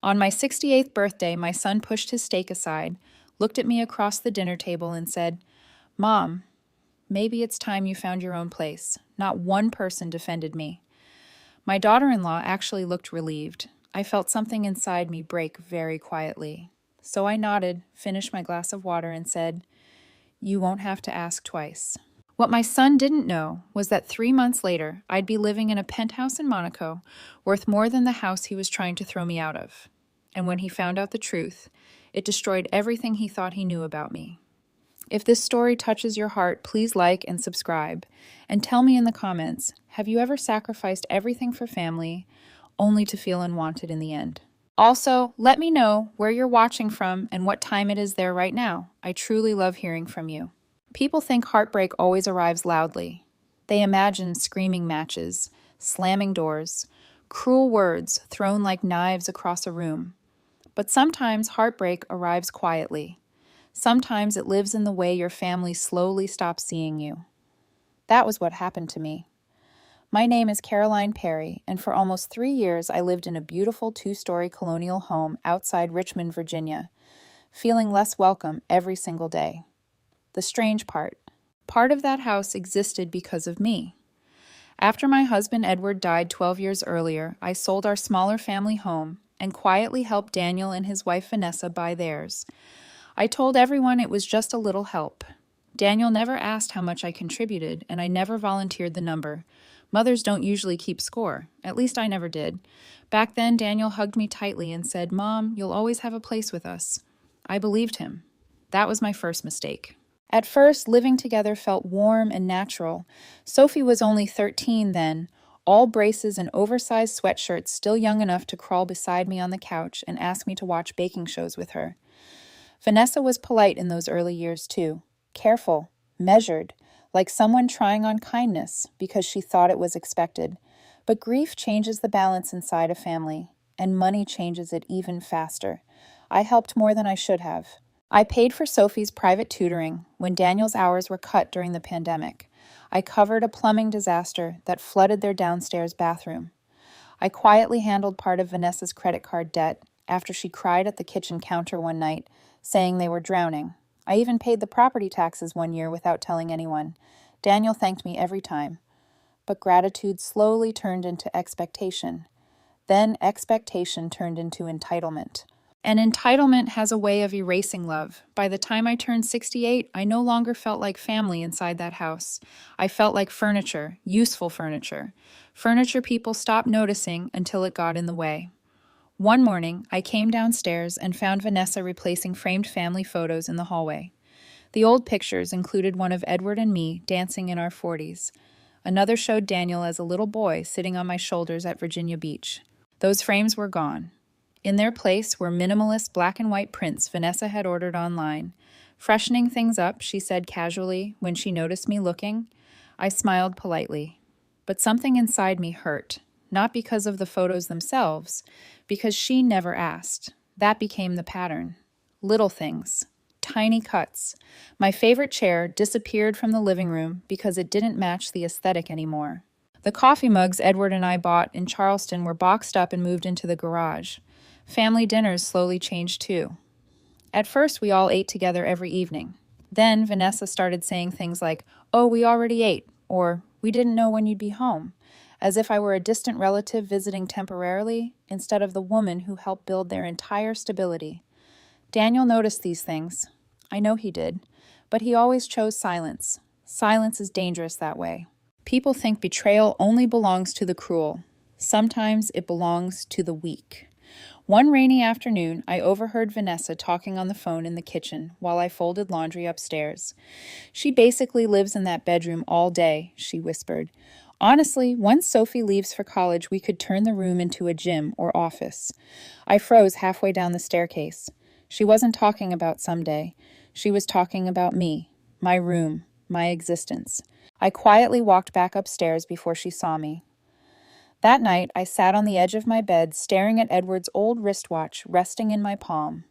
On my 68th birthday, my son pushed his steak aside, looked at me across the dinner table, and said, "Mom, maybe it's time you found your own place." Not one person defended me. My daughter-in-law actually looked relieved. I felt something inside me break very quietly. So I nodded, finished my glass of water, and said, "You won't have to ask twice." What my son didn't know was that 3 months later, I'd be living in a penthouse in Monaco, worth more than the house he was trying to throw me out of. And when he found out the truth, it destroyed everything he thought he knew about me. If this story touches your heart, please like and subscribe. And tell me in the comments, have you ever sacrificed everything for family only to feel unwanted in the end? Also, let me know where you're watching from and what time it is there right now. I truly love hearing from you. People think heartbreak always arrives loudly. They imagine screaming matches, slamming doors, cruel words thrown like knives across a room. But sometimes heartbreak arrives quietly. Sometimes it lives in the way your family slowly stops seeing you. That was what happened to me. My name is Caroline Perry, and for almost 3 years I lived in a beautiful 2-story colonial home outside Richmond, Virginia, feeling less welcome every single day. The strange part of that house existed because of me. After my husband Edward died 12 years earlier, I sold our smaller family home and quietly helped Daniel and his wife Vanessa buy theirs. I told everyone it was just a little help. Daniel never asked how much I contributed, and I never volunteered the number. Mothers don't usually keep score. At least I never did. Back then, Daniel hugged me tightly and said, "Mom, you'll always have a place with us." I believed him. That was my first mistake. At first, living together felt warm and natural. Sophie was only 13 then, all braces and oversized sweatshirts, still young enough to crawl beside me on the couch and ask me to watch baking shows with her. Vanessa was polite in those early years too, careful, measured, like someone trying on kindness because she thought it was expected. But grief changes the balance inside a family, and money changes it even faster. I helped more than I should have. I paid for Sophie's private tutoring when Daniel's hours were cut during the pandemic. I covered a plumbing disaster that flooded their downstairs bathroom. I quietly handled part of Vanessa's credit card debt after she cried at the kitchen counter one night, saying they were drowning. I even paid the property taxes one year without telling anyone. Daniel thanked me every time. But gratitude slowly turned into expectation. Then expectation turned into entitlement. And entitlement has a way of erasing love. By the time I turned 68, I no longer felt like family inside that house. I felt like furniture, useful furniture. Furniture people stopped noticing until it got in the way. One morning, I came downstairs and found Vanessa replacing framed family photos in the hallway. The old pictures included one of Edward and me dancing in our 40s. Another showed Daniel as a little boy sitting on my shoulders at Virginia Beach. Those frames were gone. In their place were minimalist black and white prints Vanessa had ordered online. Freshening things up, she said casually when she noticed me looking. I smiled politely. But something inside me hurt, not because of the photos themselves, because she never asked. That became the pattern. Little things. Tiny cuts. My favorite chair disappeared from the living room because it didn't match the aesthetic anymore. The coffee mugs Edward and I bought in Charleston were boxed up and moved into the garage. Family dinners slowly changed too. At first, we all ate together every evening. Then Vanessa started saying things like, "Oh, we already ate," or "We didn't know when you'd be home," as if I were a distant relative visiting temporarily instead of the woman who helped build their entire stability. Daniel noticed these things. I know he did, but he always chose silence. Silence is dangerous that way. People think betrayal only belongs to the cruel. Sometimes it belongs to the weak. One rainy afternoon, I overheard Vanessa talking on the phone in the kitchen while I folded laundry upstairs. "She basically lives in that bedroom all day," she whispered. "Honestly, once Sophie leaves for college, we could turn the room into a gym or office." I froze halfway down the staircase. She wasn't talking about someday. She was talking about me, my room, my existence. I quietly walked back upstairs before she saw me. That night, I sat on the edge of my bed, staring at Edward's old wristwatch resting in my palm.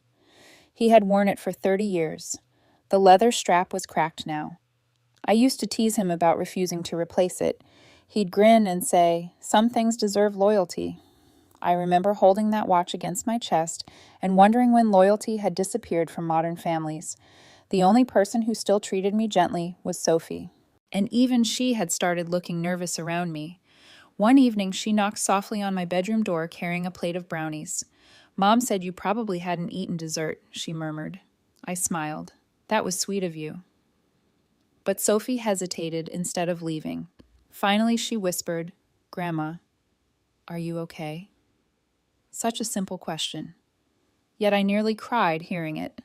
He had worn it for 30 years. The leather strap was cracked now. I used to tease him about refusing to replace it. He'd grin and say, "Some things deserve loyalty." I remember holding that watch against my chest and wondering when loyalty had disappeared from modern families. The only person who still treated me gently was Sophie. And even she had started looking nervous around me. One evening, she knocked softly on my bedroom door carrying a plate of brownies. "Mom said you probably hadn't eaten dessert," she murmured. I smiled. "That was sweet of you." But Sophie hesitated instead of leaving. Finally, she whispered, "Grandma, are you okay?" Such a simple question. Yet I nearly cried hearing it,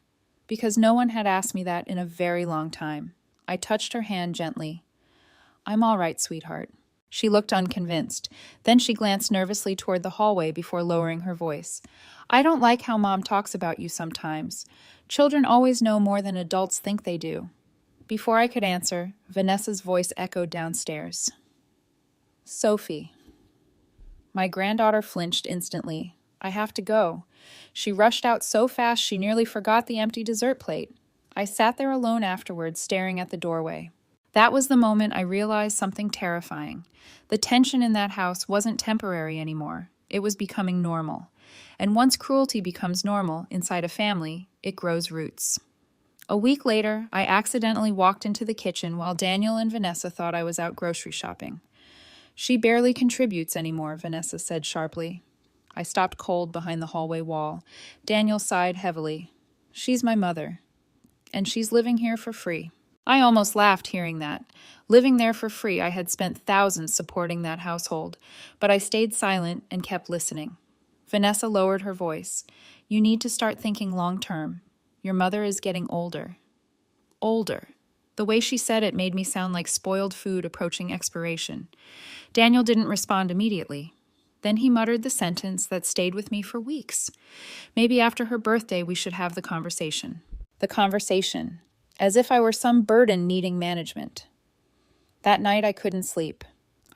because no one had asked me that in a very long time. I touched her hand gently. "I'm all right, sweetheart." She looked unconvinced. Then she glanced nervously toward the hallway before lowering her voice. "I don't like how Mom talks about you sometimes. Children always know more than adults think they do." Before I could answer, Vanessa's voice echoed downstairs. "Sophie." My granddaughter flinched instantly. "I have to go." She rushed out so fast she nearly forgot the empty dessert plate. I sat there alone afterwards, staring at the doorway. That was the moment I realized something terrifying. The tension in that house wasn't temporary anymore. It was becoming normal. And once cruelty becomes normal inside a family, it grows roots. A week later, I accidentally walked into the kitchen while Daniel and Vanessa thought I was out grocery shopping. "She barely contributes anymore," Vanessa said sharply. I stopped cold behind the hallway wall. Daniel sighed heavily. "She's my mother, and she's living here for free." I almost laughed hearing that. Living there for free, I had spent thousands supporting that household, but I stayed silent and kept listening. Vanessa lowered her voice. "You need to start thinking long term. Your mother is getting older." Older. The way she said it made me sound like spoiled food approaching expiration. Daniel didn't respond immediately. Then he muttered the sentence that stayed with me for weeks. "Maybe after her birthday we should have the conversation." The conversation. As if I were some burden needing management. That night I couldn't sleep.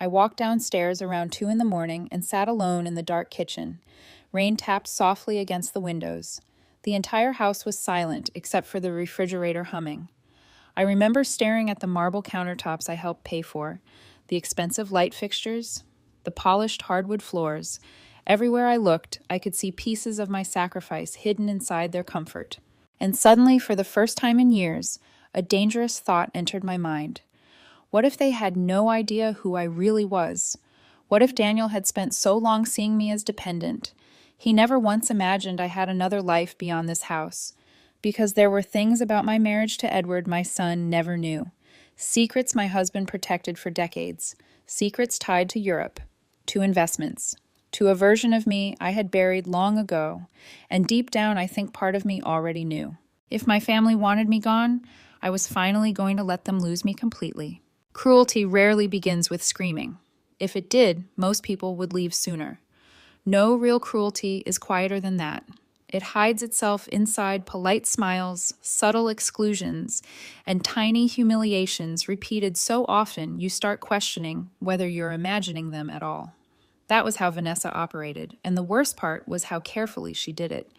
I walked downstairs around 2 in the morning and sat alone in the dark kitchen. Rain tapped softly against the windows. The entire house was silent except for the refrigerator humming. I remember staring at the marble countertops I helped pay for, the expensive light fixtures, the polished hardwood floors. Everywhere I looked, I could see pieces of my sacrifice hidden inside their comfort. And suddenly, for the first time in years, a dangerous thought entered my mind. What if they had no idea who I really was? What if Daniel had spent so long seeing me as dependent? He never once imagined I had another life beyond this house. Because there were things about my marriage to Edward my son never knew. Secrets my husband protected for decades. Secrets tied to Europe, to investments, to a version of me I had buried long ago, and deep down I think part of me already knew. If my family wanted me gone, I was finally going to let them lose me completely. Cruelty rarely begins with screaming. If it did, most people would leave sooner. No real cruelty is quieter than that. It hides itself inside polite smiles, subtle exclusions, and tiny humiliations repeated so often you start questioning whether you're imagining them at all. That was how Vanessa operated, and the worst part was how carefully she did it.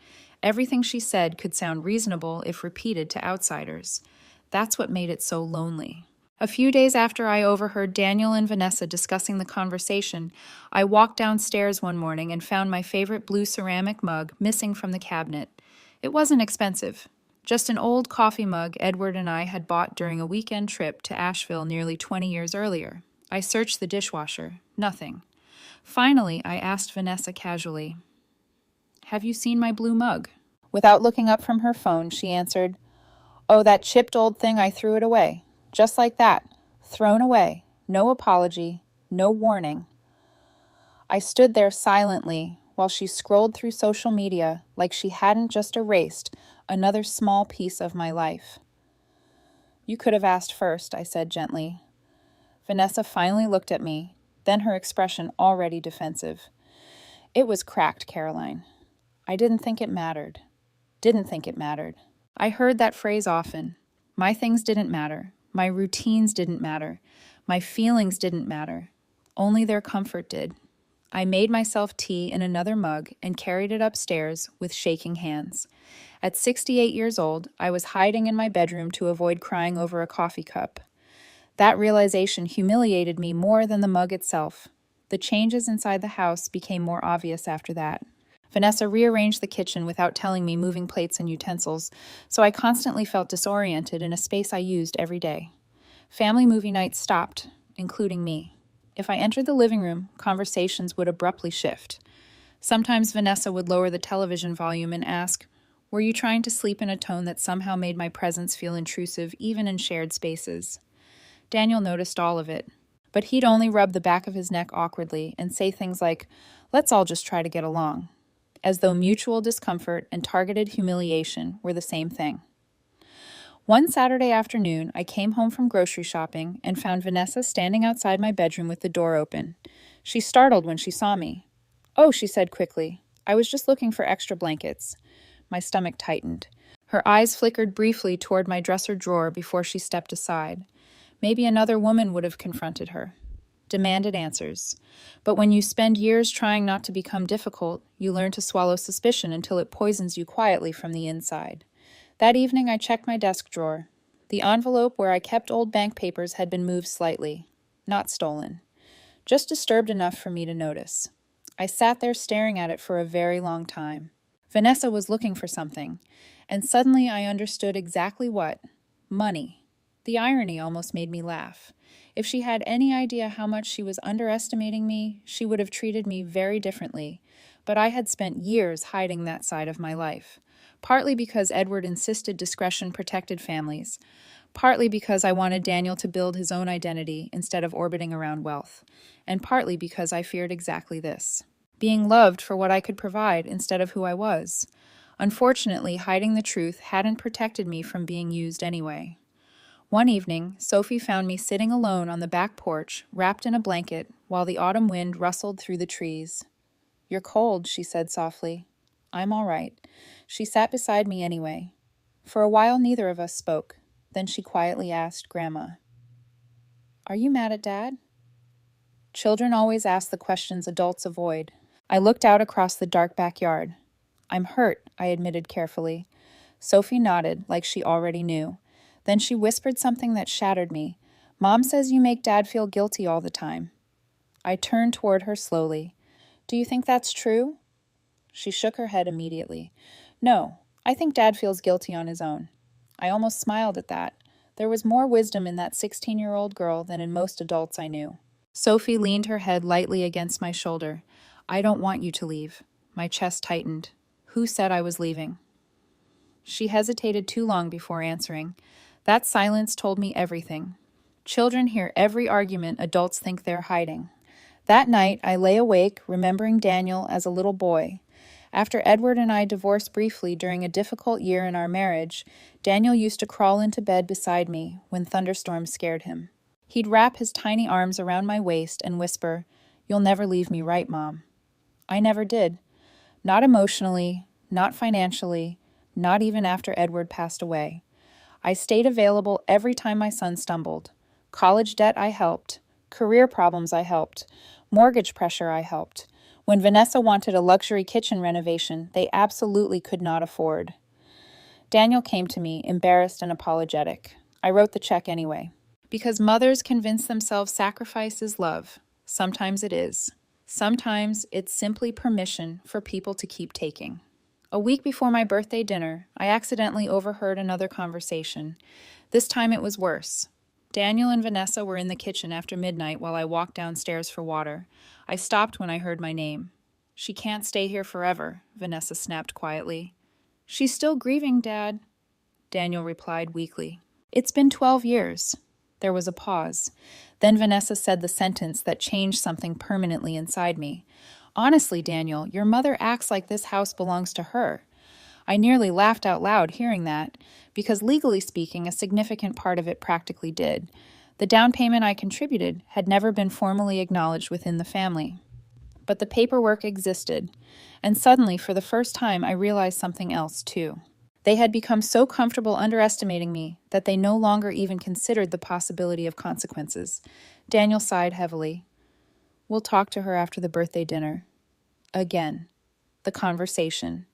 Everything she said could sound reasonable if repeated to outsiders. That's what made it so lonely. A few days after I overheard Daniel and Vanessa discussing the conversation, I walked downstairs one morning and found my favorite blue ceramic mug missing from the cabinet. It wasn't expensive, just an old coffee mug Edward and I had bought during a weekend trip to Asheville nearly 20 years earlier. I searched the dishwasher. Nothing. Finally, I asked Vanessa casually, "Have you seen my blue mug?" Without looking up from her phone, she answered, "Oh, that chipped old thing, I threw it away. Just like that. Thrown away. No apology. No warning." I stood there silently while she scrolled through social media like she hadn't just erased another small piece of my life. "You could have asked first," I said gently. Vanessa finally looked at me, then her expression already defensive. "It was cracked, Caroline. I didn't think it mattered. Didn't think it mattered." I heard that phrase often. My things didn't matter. My routines didn't matter. My feelings didn't matter. Only their comfort did. I made myself tea in another mug and carried it upstairs with shaking hands. At 68 years old, I was hiding in my bedroom to avoid crying over a coffee cup. That realization humiliated me more than the mug itself. The changes inside the house became more obvious after that. Vanessa rearranged the kitchen without telling me, moving plates and utensils, so I constantly felt disoriented in a space I used every day. Family movie nights stopped, including me. If I entered the living room, conversations would abruptly shift. Sometimes Vanessa would lower the television volume and ask, "Were you trying to sleep?" in a tone that somehow made my presence feel intrusive, even in shared spaces. Daniel noticed all of it, but he'd only rub the back of his neck awkwardly and say things like, "Let's all just try to get along," as though mutual discomfort and targeted humiliation were the same thing. One Saturday afternoon, I came home from grocery shopping and found Vanessa standing outside my bedroom with the door open. She startled when she saw me. "Oh," she said quickly, "I was just looking for extra blankets." My stomach tightened. Her eyes flickered briefly toward my dresser drawer before she stepped aside. Maybe another woman would have confronted her, demanded answers. But when you spend years trying not to become difficult, you learn to swallow suspicion until it poisons you quietly from the inside. That evening, I checked my desk drawer. The envelope where I kept old bank papers had been moved slightly. Not stolen. Just disturbed enough for me to notice. I sat there staring at it for a very long time. Vanessa was looking for something, and suddenly I understood exactly what. Money. The irony almost made me laugh. If she had any idea how much she was underestimating me, she would have treated me very differently. But I had spent years hiding that side of my life. Partly because Edward insisted discretion protected families. Partly because I wanted Daniel to build his own identity instead of orbiting around wealth. And partly because I feared exactly this. Being loved for what I could provide instead of who I was. Unfortunately, hiding the truth hadn't protected me from being used anyway. One evening, Sophie found me sitting alone on the back porch, wrapped in a blanket, while the autumn wind rustled through the trees. "You're cold," she said softly. "I'm all right." She sat beside me anyway. For a while, neither of us spoke. Then she quietly asked, "Grandma, are you mad at Dad?" Children always ask the questions adults avoid. I looked out across the dark backyard. "I'm hurt," I admitted carefully. Sophie nodded, like she already knew. Then she whispered something that shattered me. "Mom says you make Dad feel guilty all the time." I turned toward her slowly. "Do you think that's true?" She shook her head immediately. "No, I think Dad feels guilty on his own." I almost smiled at that. There was more wisdom in that 16-year-old girl than in most adults I knew. Sophie leaned her head lightly against my shoulder. "I don't want you to leave." My chest tightened. "Who said I was leaving?" She hesitated too long before answering. That silence told me everything. Children hear every argument adults think they're hiding. That night, I lay awake, remembering Daniel as a little boy. After Edward and I divorced briefly during a difficult year in our marriage, Daniel used to crawl into bed beside me when thunderstorms scared him. He'd wrap his tiny arms around my waist and whisper, "You'll never leave me, right, Mom?" I never did. Not emotionally, not financially, not even after Edward passed away. I stayed available every time my son stumbled. College debt I helped. Career problems I helped. Mortgage pressure I helped. When Vanessa wanted a luxury kitchen renovation, they absolutely could not afford. Daniel came to me, embarrassed and apologetic. I wrote the check anyway. Because mothers convince themselves sacrifice is love. Sometimes it is. Sometimes it's simply permission for people to keep taking. A week before my birthday dinner, I accidentally overheard another conversation. This time it was worse. Daniel and Vanessa were in the kitchen after midnight while I walked downstairs for water. I stopped when I heard my name. "She can't stay here forever," Vanessa snapped quietly. "She's still grieving, Dad," Daniel replied weakly. "It's been 12 years. There was a pause. Then Vanessa said the sentence that changed something permanently inside me. "Honestly, Daniel, your mother acts like this house belongs to her." I nearly laughed out loud hearing that, because legally speaking, a significant part of it practically did. The down payment I contributed had never been formally acknowledged within the family. But the paperwork existed, and suddenly, for the first time, I realized something else, too. They had become so comfortable underestimating me that they no longer even considered the possibility of consequences. Daniel sighed heavily. "We'll talk to her after the birthday dinner." Again, the conversation.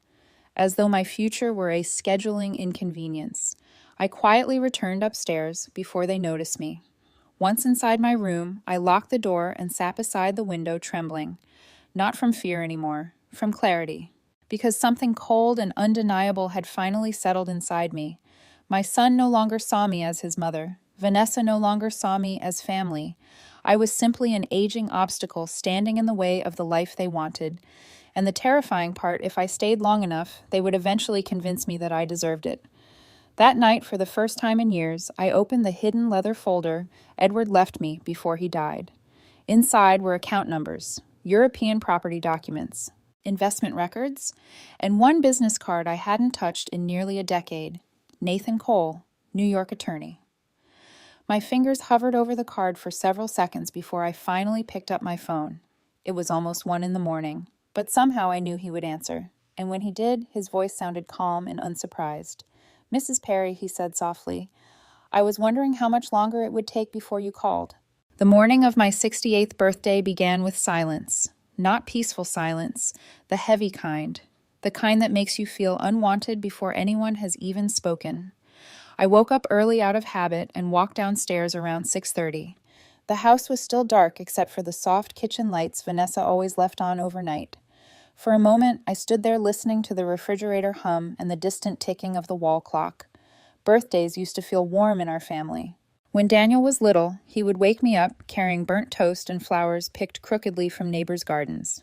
As though my future were a scheduling inconvenience. I quietly returned upstairs before they noticed me. Once inside my room, I locked the door and sat beside the window trembling. Not from fear anymore, from clarity. Because something cold and undeniable had finally settled inside me. My son no longer saw me as his mother. Vanessa no longer saw me as family. I was simply an aging obstacle standing in the way of the life they wanted. And the terrifying part, if I stayed long enough, they would eventually convince me that I deserved it. That night, for the first time in years, I opened the hidden leather folder Edward left me before he died. Inside were account numbers, European property documents, investment records, and one business card I hadn't touched in nearly a decade. Nathan Cole, New York attorney. My fingers hovered over the card for several seconds before I finally picked up my phone. It was almost 1 a.m, but somehow I knew he would answer, and when he did, his voice sounded calm and unsurprised. "Mrs. Perry," he said softly, "I was wondering how much longer it would take before you called." The morning of my 68th birthday began with silence. Not peaceful silence, the heavy kind, the kind that makes you feel unwanted before anyone has even spoken. I woke up early out of habit and walked downstairs around 6:30. The house was still dark except for the soft kitchen lights Vanessa always left on overnight. For a moment, I stood there listening to the refrigerator hum and the distant ticking of the wall clock. Birthdays used to feel warm in our family. When Daniel was little, he would wake me up carrying burnt toast and flowers picked crookedly from neighbors' gardens.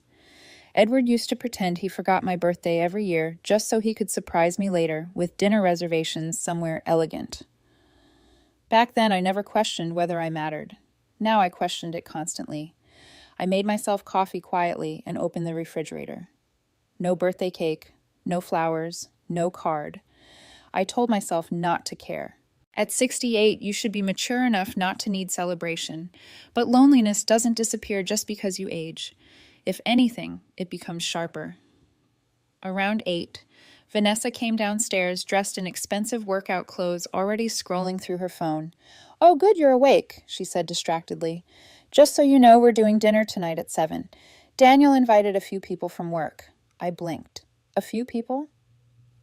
Edward used to pretend he forgot my birthday every year just so he could surprise me later with dinner reservations somewhere elegant. Back then, I never questioned whether I mattered. Now I questioned it constantly. I made myself coffee quietly and opened the refrigerator. No birthday cake, no flowers, no card. I told myself not to care. At 68, you should be mature enough not to need celebration, but loneliness doesn't disappear just because you age. If anything, it becomes sharper. Around 8, Vanessa came downstairs dressed in expensive workout clothes, already scrolling through her phone. "Oh, good, you're awake," she said distractedly. "Just so you know, we're doing dinner tonight at 7. Daniel invited a few people from work." I blinked. "A few people?"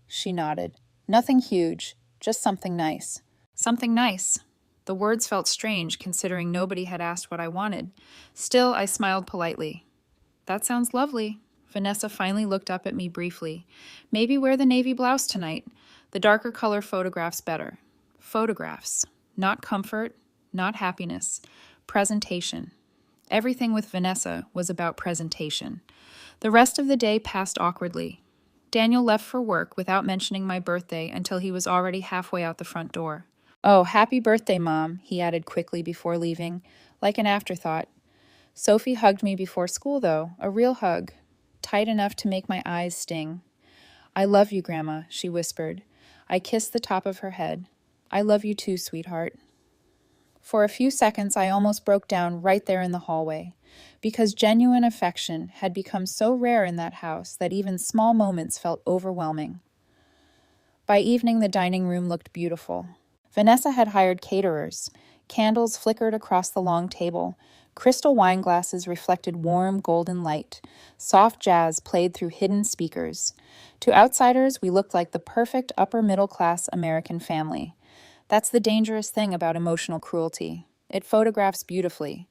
She nodded. "Nothing huge, just something nice." Something nice. The words felt strange, considering nobody had asked what I wanted. Still, I smiled politely. "That sounds lovely." Vanessa finally looked up at me briefly. "Maybe wear the navy blouse tonight. The darker color photographs better." Photographs. Not comfort, not happiness. Presentation. Everything with Vanessa was about presentation. The rest of the day passed awkwardly. Daniel left for work without mentioning my birthday until he was already halfway out the front door. "Oh, happy birthday, Mom," he added quickly before leaving, like an afterthought. Sophie hugged me before school, though, a real hug, tight enough to make my eyes sting. "I love you, Grandma," she whispered. I kissed the top of her head. "I love you too, sweetheart." For a few seconds, I almost broke down right there in the hallway, because genuine affection had become so rare in that house that even small moments felt overwhelming. By evening, the dining room looked beautiful. Vanessa had hired caterers. Candles flickered across the long table. Crystal wine glasses reflected warm, golden light. Soft jazz played through hidden speakers. To outsiders, we looked like the perfect upper-middle-class American family. That's the dangerous thing about emotional cruelty. It photographs beautifully.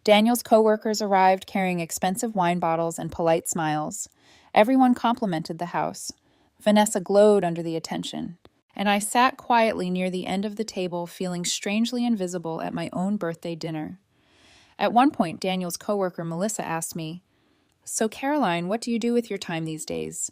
Daniel's coworkers arrived carrying expensive wine bottles and polite smiles. Everyone complimented the house. Vanessa glowed under the attention. And I sat quietly near the end of the table, feeling strangely invisible at my own birthday dinner. At one point, Daniel's coworker Melissa asked me, "So, Caroline, what do you do with your time these days?"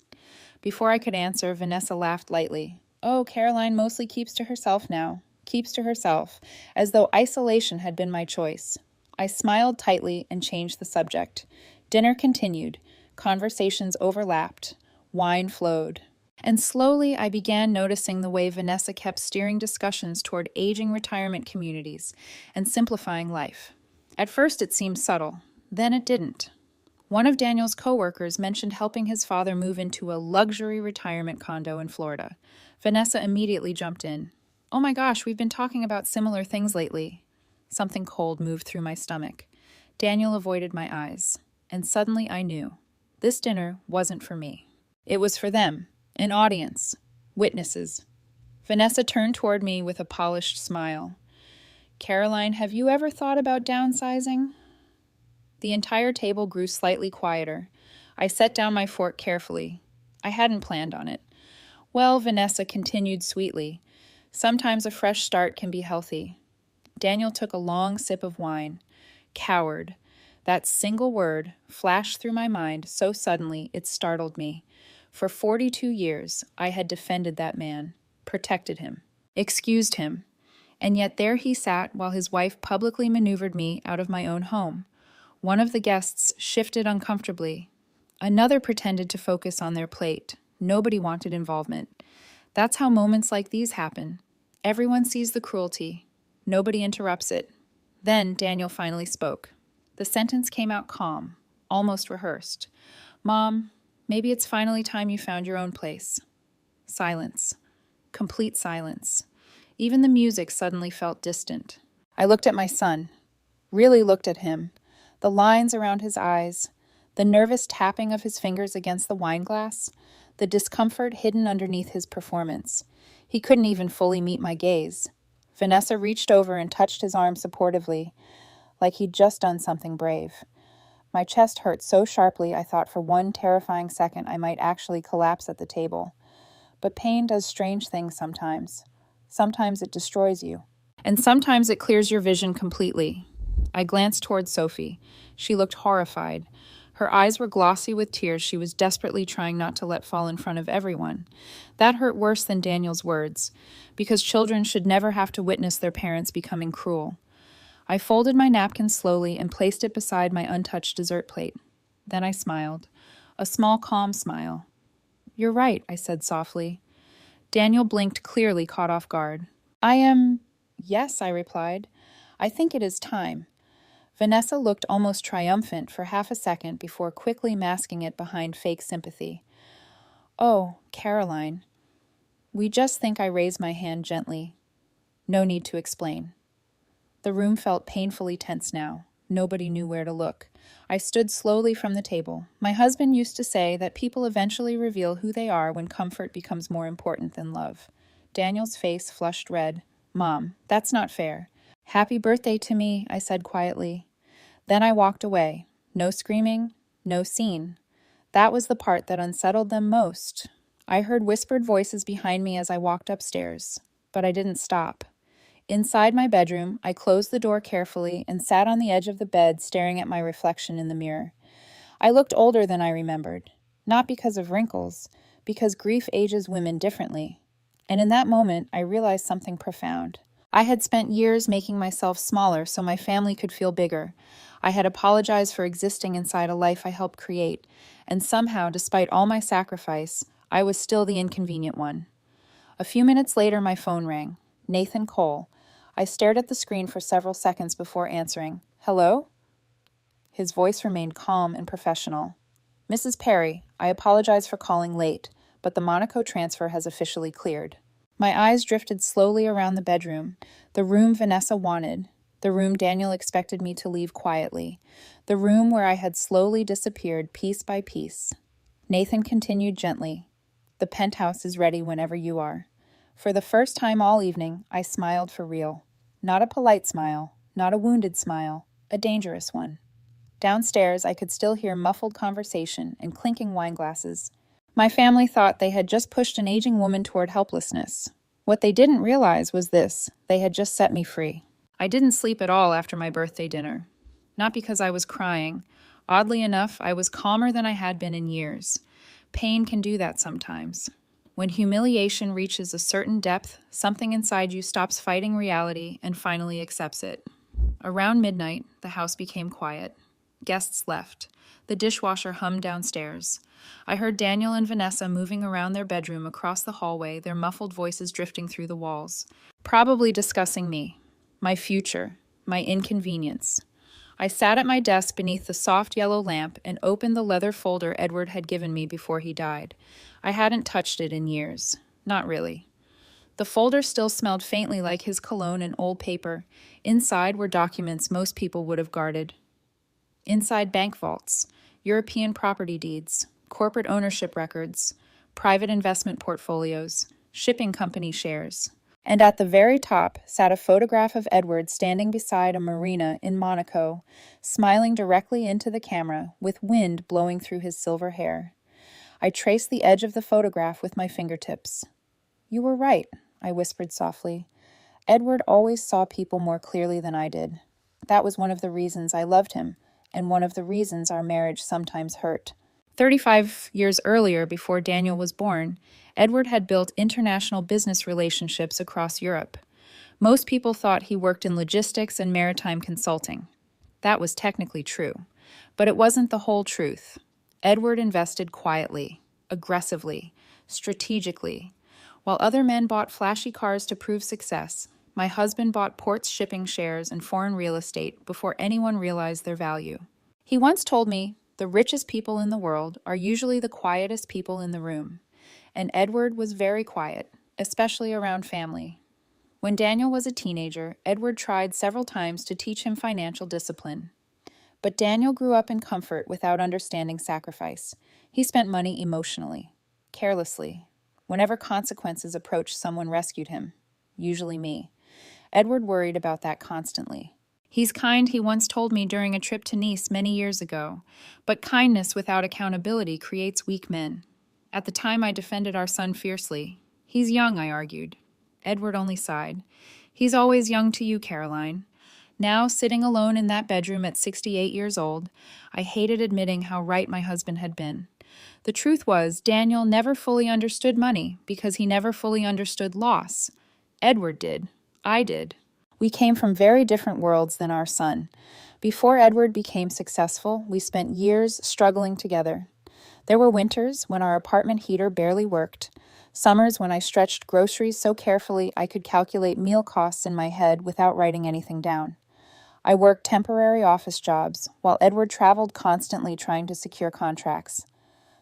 Before I could answer, Vanessa laughed lightly. "Oh, Caroline mostly keeps to herself now. Keeps to herself, as though isolation had been my choice." I smiled tightly and changed the subject. Dinner continued. Conversations overlapped. Wine flowed. And slowly I began noticing the way Vanessa kept steering discussions toward aging retirement communities and simplifying life. At first it seemed subtle, then it didn't. One of Daniel's coworkers mentioned helping his father move into a luxury retirement condo in Florida. Vanessa immediately jumped in. "Oh my gosh, we've been talking about similar things lately." Something cold moved through my stomach. Daniel avoided my eyes, and suddenly I knew. This dinner wasn't for me. It was for them. An audience. Witnesses. Vanessa turned toward me with a polished smile. Caroline, have you ever thought about downsizing? The entire table grew slightly quieter. I set down my fork carefully. I hadn't planned on it. Well, Vanessa continued sweetly. Sometimes a fresh start can be healthy. Daniel took a long sip of wine. Coward. That single word flashed through my mind so suddenly it startled me. For 42 years, I had defended that man, protected him, excused him, and yet there he sat while his wife publicly maneuvered me out of my own home. One of the guests shifted uncomfortably. Another pretended to focus on their plate. Nobody wanted involvement. That's how moments like these happen. Everyone sees the cruelty. Nobody interrupts it. Then Daniel finally spoke. The sentence came out calm, almost rehearsed. Mom, maybe it's finally time you found your own place. Silence. Complete silence. Even the music suddenly felt distant. I looked at my son. Really looked at him. The lines around his eyes, the nervous tapping of his fingers against the wine glass, the discomfort hidden underneath his performance. He couldn't even fully meet my gaze. Vanessa reached over and touched his arm supportively, like he'd just done something brave. My chest hurt so sharply I thought for one terrifying second I might actually collapse at the table. But pain does strange things sometimes. Sometimes it destroys you. And sometimes it clears your vision completely. I glanced toward Sophie. She looked horrified. Her eyes were glossy with tears she was desperately trying not to let fall in front of everyone. That hurt worse than Daniel's words, because children should never have to witness their parents becoming cruel. I folded my napkin slowly and placed it beside my untouched dessert plate. Then I smiled. A small, calm smile. You're right, I said softly. Daniel blinked, clearly caught off guard. Yes, I replied. I think it is time. Vanessa looked almost triumphant for half a second before quickly masking it behind fake sympathy. Oh, Caroline. We just think I raised my hand gently. No need to explain. The room felt painfully tense now. Nobody knew where to look. I stood slowly from the table. My husband used to say that people eventually reveal who they are when comfort becomes more important than love. Daniel's face flushed red. Mom, that's not fair. Happy birthday to me, I said quietly. Then I walked away. No screaming, no scene. That was the part that unsettled them most. I heard whispered voices behind me as I walked upstairs, but I didn't stop. Inside my bedroom, I closed the door carefully and sat on the edge of the bed staring at my reflection in the mirror. I looked older than I remembered, not because of wrinkles, because grief ages women differently. And in that moment, I realized something profound. I had spent years making myself smaller so my family could feel bigger. I had apologized for existing inside a life I helped create, and somehow, despite all my sacrifice, I was still the inconvenient one. A few minutes later, my phone rang. Nathan Cole. I stared at the screen for several seconds before answering. Hello? His voice remained calm and professional. Mrs. Perry, I apologize for calling late, but the Monaco transfer has officially cleared. My eyes drifted slowly around the bedroom, the room Vanessa wanted, the room Daniel expected me to leave quietly, the room where I had slowly disappeared piece by piece. Nathan continued gently. The penthouse is ready whenever you are. For the first time all evening, I smiled for real. Not a polite smile, not a wounded smile, a dangerous one. Downstairs, I could still hear muffled conversation and clinking wine glasses. My family thought they had just pushed an aging woman toward helplessness. What they didn't realize was this: they had just set me free. I didn't sleep at all after my birthday dinner. Not because I was crying. Oddly enough, I was calmer than I had been in years. Pain can do that sometimes. When humiliation reaches a certain depth, something inside you stops fighting reality and finally accepts it. Around midnight, the house became quiet. Guests left. The dishwasher hummed downstairs. I heard Daniel and Vanessa moving around their bedroom across the hallway, their muffled voices drifting through the walls. Probably discussing me, my future, my inconvenience. I sat at my desk beneath the soft yellow lamp and opened the leather folder Edward had given me before he died. I hadn't touched it in years. Not really. The folder still smelled faintly like his cologne and old paper. Inside were documents most people would have guarded. Inside, bank vaults, European property deeds, corporate ownership records, private investment portfolios, shipping company shares. And at the very top sat a photograph of Edward standing beside a marina in Monaco, smiling directly into the camera with wind blowing through his silver hair. I traced the edge of the photograph with my fingertips. "You were right," I whispered softly. "Edward always saw people more clearly than I did. That was one of the reasons I loved him, and one of the reasons our marriage sometimes hurt." 35 years earlier, before Daniel was born, Edward had built international business relationships across Europe. Most people thought he worked in logistics and maritime consulting. That was technically true, but it wasn't the whole truth. Edward invested quietly, aggressively, strategically. While other men bought flashy cars to prove success, my husband bought ports shipping shares and foreign real estate before anyone realized their value. He once told me, "The richest people in the world are usually the quietest people in the room." And Edward was very quiet, especially around family. When Daniel was a teenager, Edward tried several times to teach him financial discipline. But Daniel grew up in comfort without understanding sacrifice. He spent money emotionally, carelessly. Whenever consequences approached, someone rescued him, usually me. Edward worried about that constantly. "He's kind," he once told me during a trip to Nice many years ago, "but kindness without accountability creates weak men." At the time, I defended our son fiercely. "He's young," I argued. Edward only sighed. "He's always young to you, Caroline." Now, sitting alone in that bedroom at 68 years old, I hated admitting how right my husband had been. The truth was, Daniel never fully understood money because he never fully understood loss. Edward did. I did. We came from very different worlds than our son. Before Edward became successful, we spent years struggling together. There were winters when our apartment heater barely worked, summers when I stretched groceries so carefully I could calculate meal costs in my head without writing anything down. I worked temporary office jobs, while Edward traveled constantly trying to secure contracts.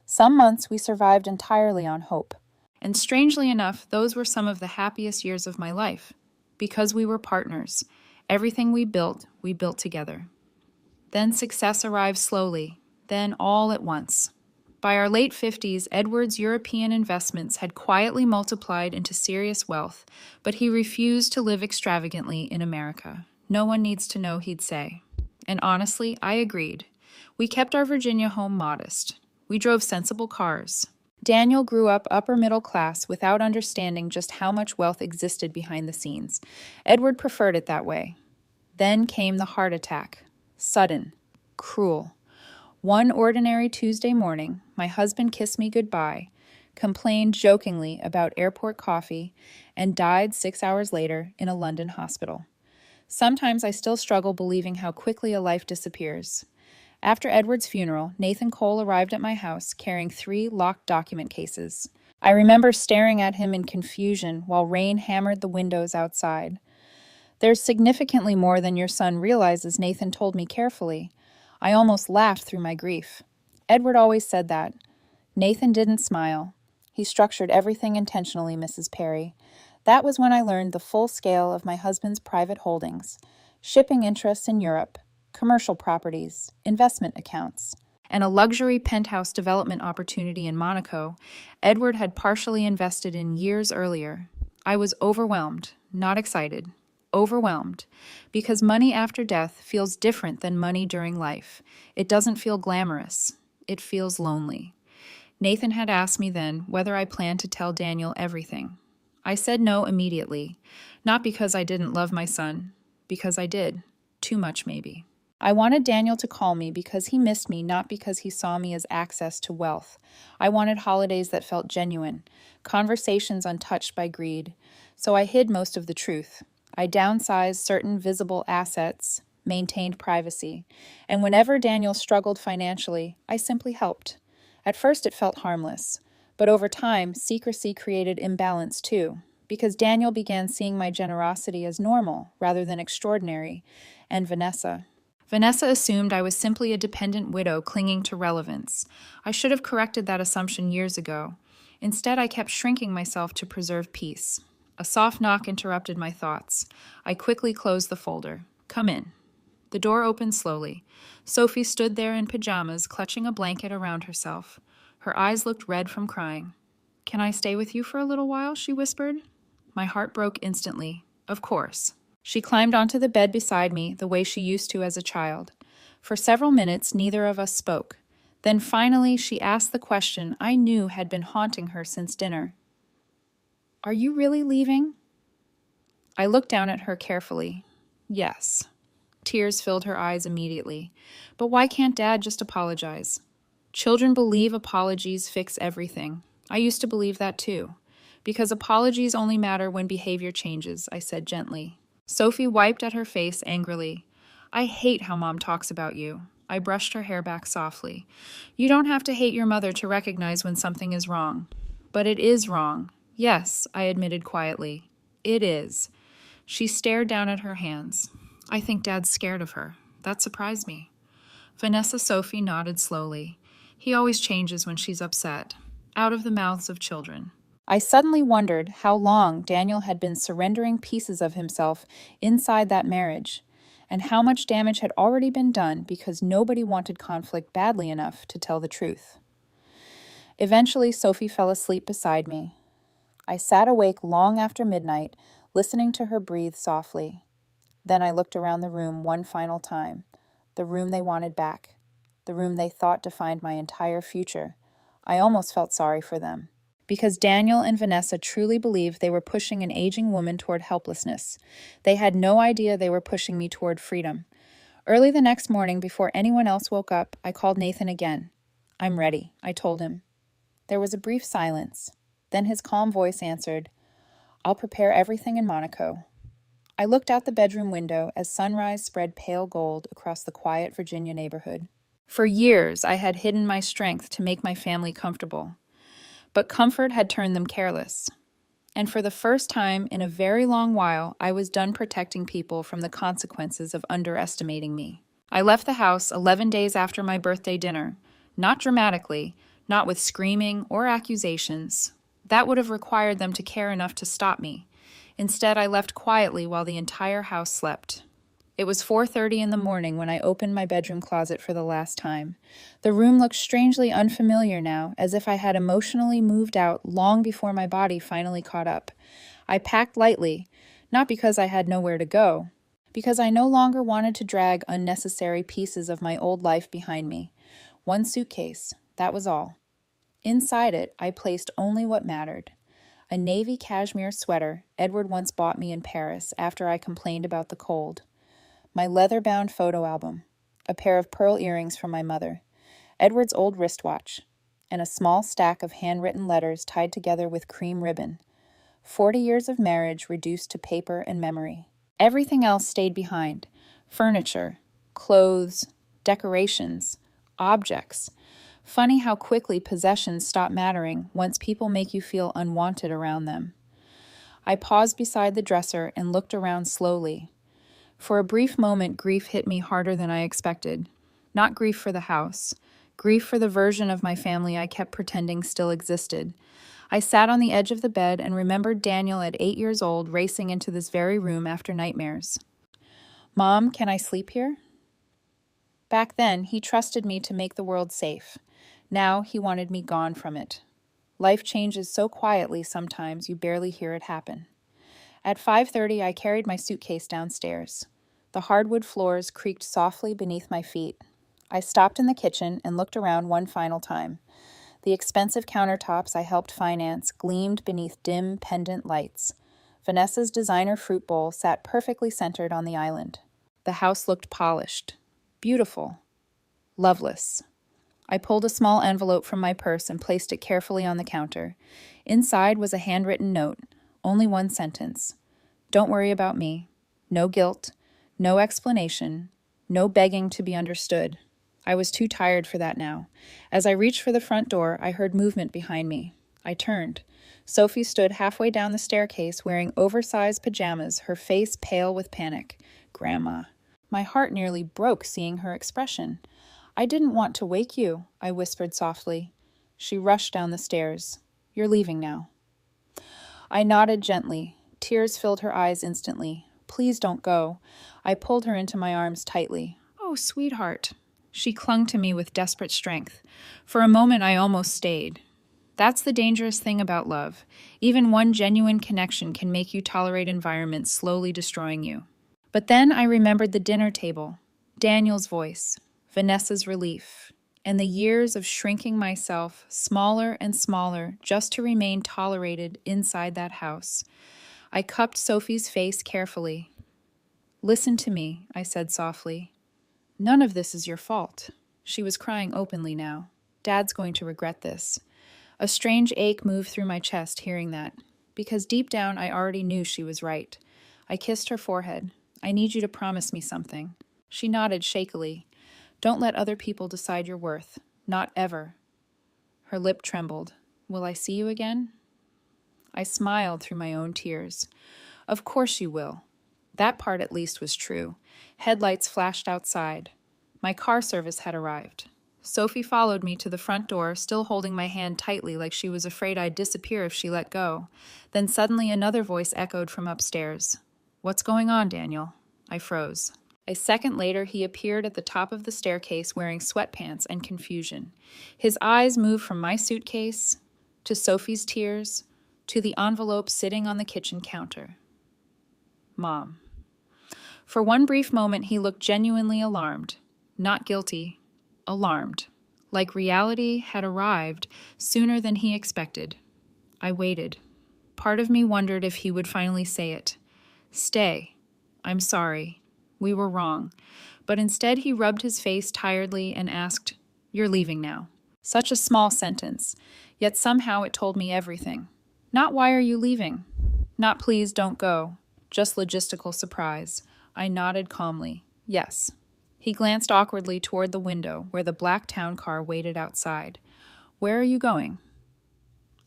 Some months we survived entirely on hope. And strangely enough, those were some of the happiest years of my life. Because we were partners. Everything we built together. Then success arrived slowly, then all at once. By our late 50s, Edward's European investments had quietly multiplied into serious wealth, but he refused to live extravagantly in America. "No one needs to know," he'd say. And honestly, I agreed. We kept our Virginia home modest. We drove sensible cars. Daniel grew up upper middle class without understanding just how much wealth existed behind the scenes. Edward preferred it that way. Then came the heart attack. Sudden. Cruel. One ordinary Tuesday morning, my husband kissed me goodbye, complained jokingly about airport coffee, and died 6 hours later in a London hospital. Sometimes I still struggle believing how quickly a life disappears. After Edward's funeral, Nathan Cole arrived at my house carrying 3 locked document cases. I remember staring at him in confusion while rain hammered the windows outside. "There's significantly more than your son realizes," Nathan told me carefully. I almost laughed through my grief. Edward always said that. Nathan didn't smile. He structured everything intentionally, Mrs. Perry. That was when I learned the full scale of my husband's private holdings, shipping interests in Europe, commercial properties, investment accounts, and a luxury penthouse development opportunity in Monaco Edward had partially invested in years earlier. I was overwhelmed, not excited. Overwhelmed, because money after death feels different than money during life. It doesn't feel glamorous. It feels lonely. Nathan had asked me then whether I planned to tell Daniel everything. I said no immediately, not because I didn't love my son, because I did. Too much, maybe. I wanted Daniel to call me because he missed me, not because he saw me as access to wealth. I wanted holidays that felt genuine, conversations untouched by greed. So I hid most of the truth. I downsized certain visible assets, maintained privacy, and whenever Daniel struggled financially, I simply helped. At first it felt harmless, but over time, secrecy created imbalance too, because Daniel began seeing my generosity as normal rather than extraordinary, and Vanessa assumed I was simply a dependent widow clinging to relevance. I should have corrected that assumption years ago. Instead, I kept shrinking myself to preserve peace. A soft knock interrupted my thoughts. I quickly closed the folder. "Come in." The door opened slowly. Sophie stood there in pajamas, clutching a blanket around herself. Her eyes looked red from crying. "Can I stay with you for a little while?" she whispered. My heart broke instantly. Of course. She climbed onto the bed beside me the way she used to as a child. For several minutes, neither of us spoke. Then finally, she asked the question I knew had been haunting her since dinner. Are you really leaving? I looked down at her carefully. Yes. Tears filled her eyes immediately. But why can't Dad just apologize? Children believe apologies fix everything. I used to believe that too. Because apologies only matter when behavior changes, I said gently. Sophie wiped at her face angrily. I hate how Mom talks about you. I brushed her hair back softly. You don't have to hate your mother to recognize when something is wrong. But it is wrong. Yes, I admitted quietly. It is. She stared down at her hands. I think Dad's scared of her. That surprised me. Vanessa Sophie nodded slowly. He always changes when she's upset. Out of the mouths of children. I suddenly wondered how long Daniel had been surrendering pieces of himself inside that marriage, and how much damage had already been done because nobody wanted conflict badly enough to tell the truth. Eventually, Sophie fell asleep beside me. I sat awake long after midnight, listening to her breathe softly. Then I looked around the room one final time, the room they wanted back, the room they thought defined my entire future. I almost felt sorry for them. Because Daniel and Vanessa truly believed they were pushing an aging woman toward helplessness. They had no idea they were pushing me toward freedom. Early the next morning, before anyone else woke up, I called Nathan again. I'm ready, I told him. There was a brief silence. Then his calm voice answered, I'll prepare everything in Monaco. I looked out the bedroom window as sunrise spread pale gold across the quiet Virginia neighborhood. For years, I had hidden my strength to make my family comfortable. But comfort had turned them careless. And for the first time in a very long while, I was done protecting people from the consequences of underestimating me. I left the house 11 days after my birthday dinner, not dramatically, not with screaming or accusations. That would have required them to care enough to stop me. Instead, I left quietly while the entire house slept. It was 4:30 in the morning when I opened my bedroom closet for the last time. The room looked strangely unfamiliar now, as if I had emotionally moved out long before my body finally caught up. I packed lightly, not because I had nowhere to go, because I no longer wanted to drag unnecessary pieces of my old life behind me. One suitcase, that was all. Inside it, I placed only what mattered. A navy cashmere sweater Edward once bought me in Paris after I complained about the cold. My leather-bound photo album, a pair of pearl earrings from my mother, Edward's old wristwatch, and a small stack of handwritten letters tied together with cream ribbon. 40 years of marriage reduced to paper and memory. Everything else stayed behind. Furniture, clothes, decorations, objects. Funny how quickly possessions stop mattering once people make you feel unwanted around them. I paused beside the dresser and looked around slowly. For a brief moment, grief hit me harder than I expected. Not grief for the house. Grief for the version of my family I kept pretending still existed. I sat on the edge of the bed and remembered Daniel at 8 years old racing into this very room after nightmares. Mom, can I sleep here? Back then, he trusted me to make the world safe. Now he wanted me gone from it. Life changes so quietly sometimes you barely hear it happen. At 5:30, I carried my suitcase downstairs. The hardwood floors creaked softly beneath my feet. I stopped in the kitchen and looked around one final time. The expensive countertops I helped finance gleamed beneath dim pendant lights. Vanessa's designer fruit bowl sat perfectly centered on the island. The house looked polished, beautiful, loveless. I pulled a small envelope from my purse and placed it carefully on the counter. Inside was a handwritten note, only one sentence. Don't worry about me. No guilt, no explanation, no begging to be understood. I was too tired for that now. As I reached for the front door, I heard movement behind me. I turned. Sophie stood halfway down the staircase wearing oversized pajamas, her face pale with panic. Grandma. My heart nearly broke seeing her expression. I didn't want to wake you, I whispered softly. She rushed down the stairs. You're leaving now. I nodded gently. Tears filled her eyes instantly. Please don't go. I pulled her into my arms tightly. Oh, sweetheart. She clung to me with desperate strength. For a moment, I almost stayed. That's the dangerous thing about love. Even one genuine connection can make you tolerate environments slowly destroying you. But then I remembered the dinner table, Daniel's voice, Vanessa's relief, and the years of shrinking myself smaller and smaller just to remain tolerated inside that house. I cupped Sophie's face carefully. "Listen to me," I said softly. "None of this is your fault." She was crying openly now. "Dad's going to regret this." A strange ache moved through my chest hearing that, because deep down I already knew she was right. I kissed her forehead. "I need you to promise me something." She nodded shakily. "Don't let other people decide your worth. Not ever." Her lip trembled. "Will I see you again?" I smiled through my own tears. "Of course you will." That part at least was true. Headlights flashed outside. My car service had arrived. Sophie followed me to the front door, still holding my hand tightly like she was afraid I'd disappear if she let go. Then suddenly another voice echoed from upstairs. "What's going on, Daniel?" I froze. A second later, he appeared at the top of the staircase wearing sweatpants and confusion. His eyes moved from my suitcase to Sophie's tears to the envelope sitting on the kitchen counter. Mom. For one brief moment, he looked genuinely alarmed. Not guilty, alarmed. Like reality had arrived sooner than he expected. I waited. Part of me wondered if he would finally say it. "Stay. I'm sorry. We were wrong." But instead he rubbed his face tiredly and asked, "You're leaving now." Such a small sentence, yet somehow it told me everything. Not "Why are you leaving?" Not "Please don't go." Just logistical surprise. I nodded calmly. Yes. He glanced awkwardly toward the window where the black town car waited outside. "Where are you going?"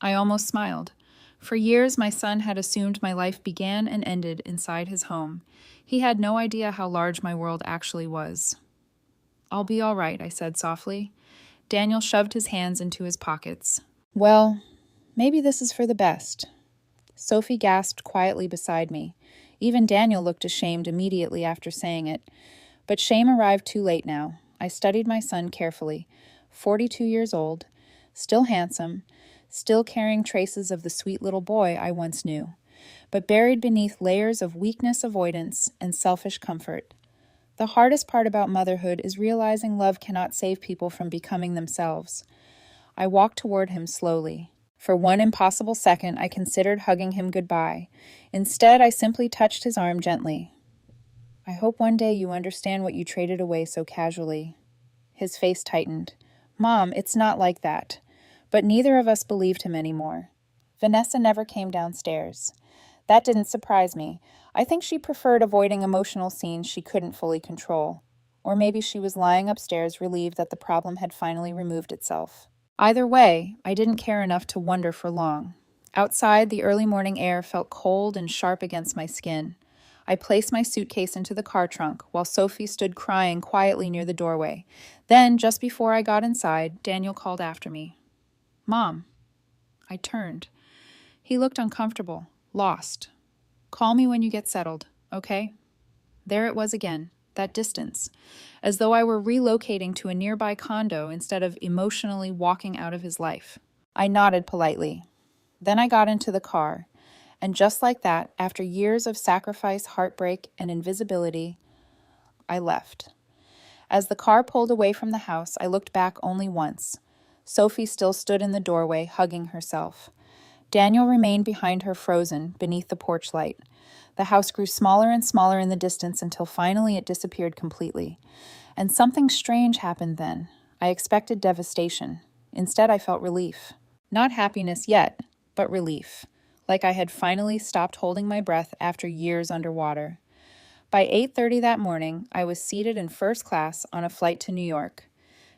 I almost smiled. For years, my son had assumed my life began and ended inside his home. He had no idea how large my world actually was. "I'll be all right," I said softly. Daniel shoved his hands into his pockets. "Well, maybe this is for the best." Sophie gasped quietly beside me. Even Daniel looked ashamed immediately after saying it. But shame arrived too late now. I studied my son carefully. 42 years old, still handsome, still carrying traces of the sweet little boy I once knew, but buried beneath layers of weakness avoidance and selfish comfort. The hardest part about motherhood is realizing love cannot save people from becoming themselves. I walked toward him slowly. For one impossible second, I considered hugging him goodbye. Instead, I simply touched his arm gently. "I hope one day you understand what you traded away so casually." His face tightened. "Mom, it's not like that." But neither of us believed him anymore. Vanessa never came downstairs. That didn't surprise me. I think she preferred avoiding emotional scenes she couldn't fully control. Or maybe she was lying upstairs relieved that the problem had finally removed itself. Either way, I didn't care enough to wonder for long. Outside, the early morning air felt cold and sharp against my skin. I placed my suitcase into the car trunk while Sophie stood crying quietly near the doorway. Then, just before I got inside, Daniel called after me. "Mom." I turned. He looked uncomfortable, lost. "Call me when you get settled, okay?" There it was again, that distance, as though I were relocating to a nearby condo instead of emotionally walking out of his life. I nodded politely. Then I got into the car, and just like that, after years of sacrifice, heartbreak, and invisibility, I left. As the car pulled away from the house, I looked back only once. Sophie still stood in the doorway, hugging herself. Daniel remained behind her, frozen beneath the porch light. The house grew smaller and smaller in the distance until finally it disappeared completely. And something strange happened then. I expected devastation. Instead, I felt relief. Not happiness yet, but relief. Like I had finally stopped holding my breath after years underwater. By 8:30 that morning, I was seated in first class on a flight to New York.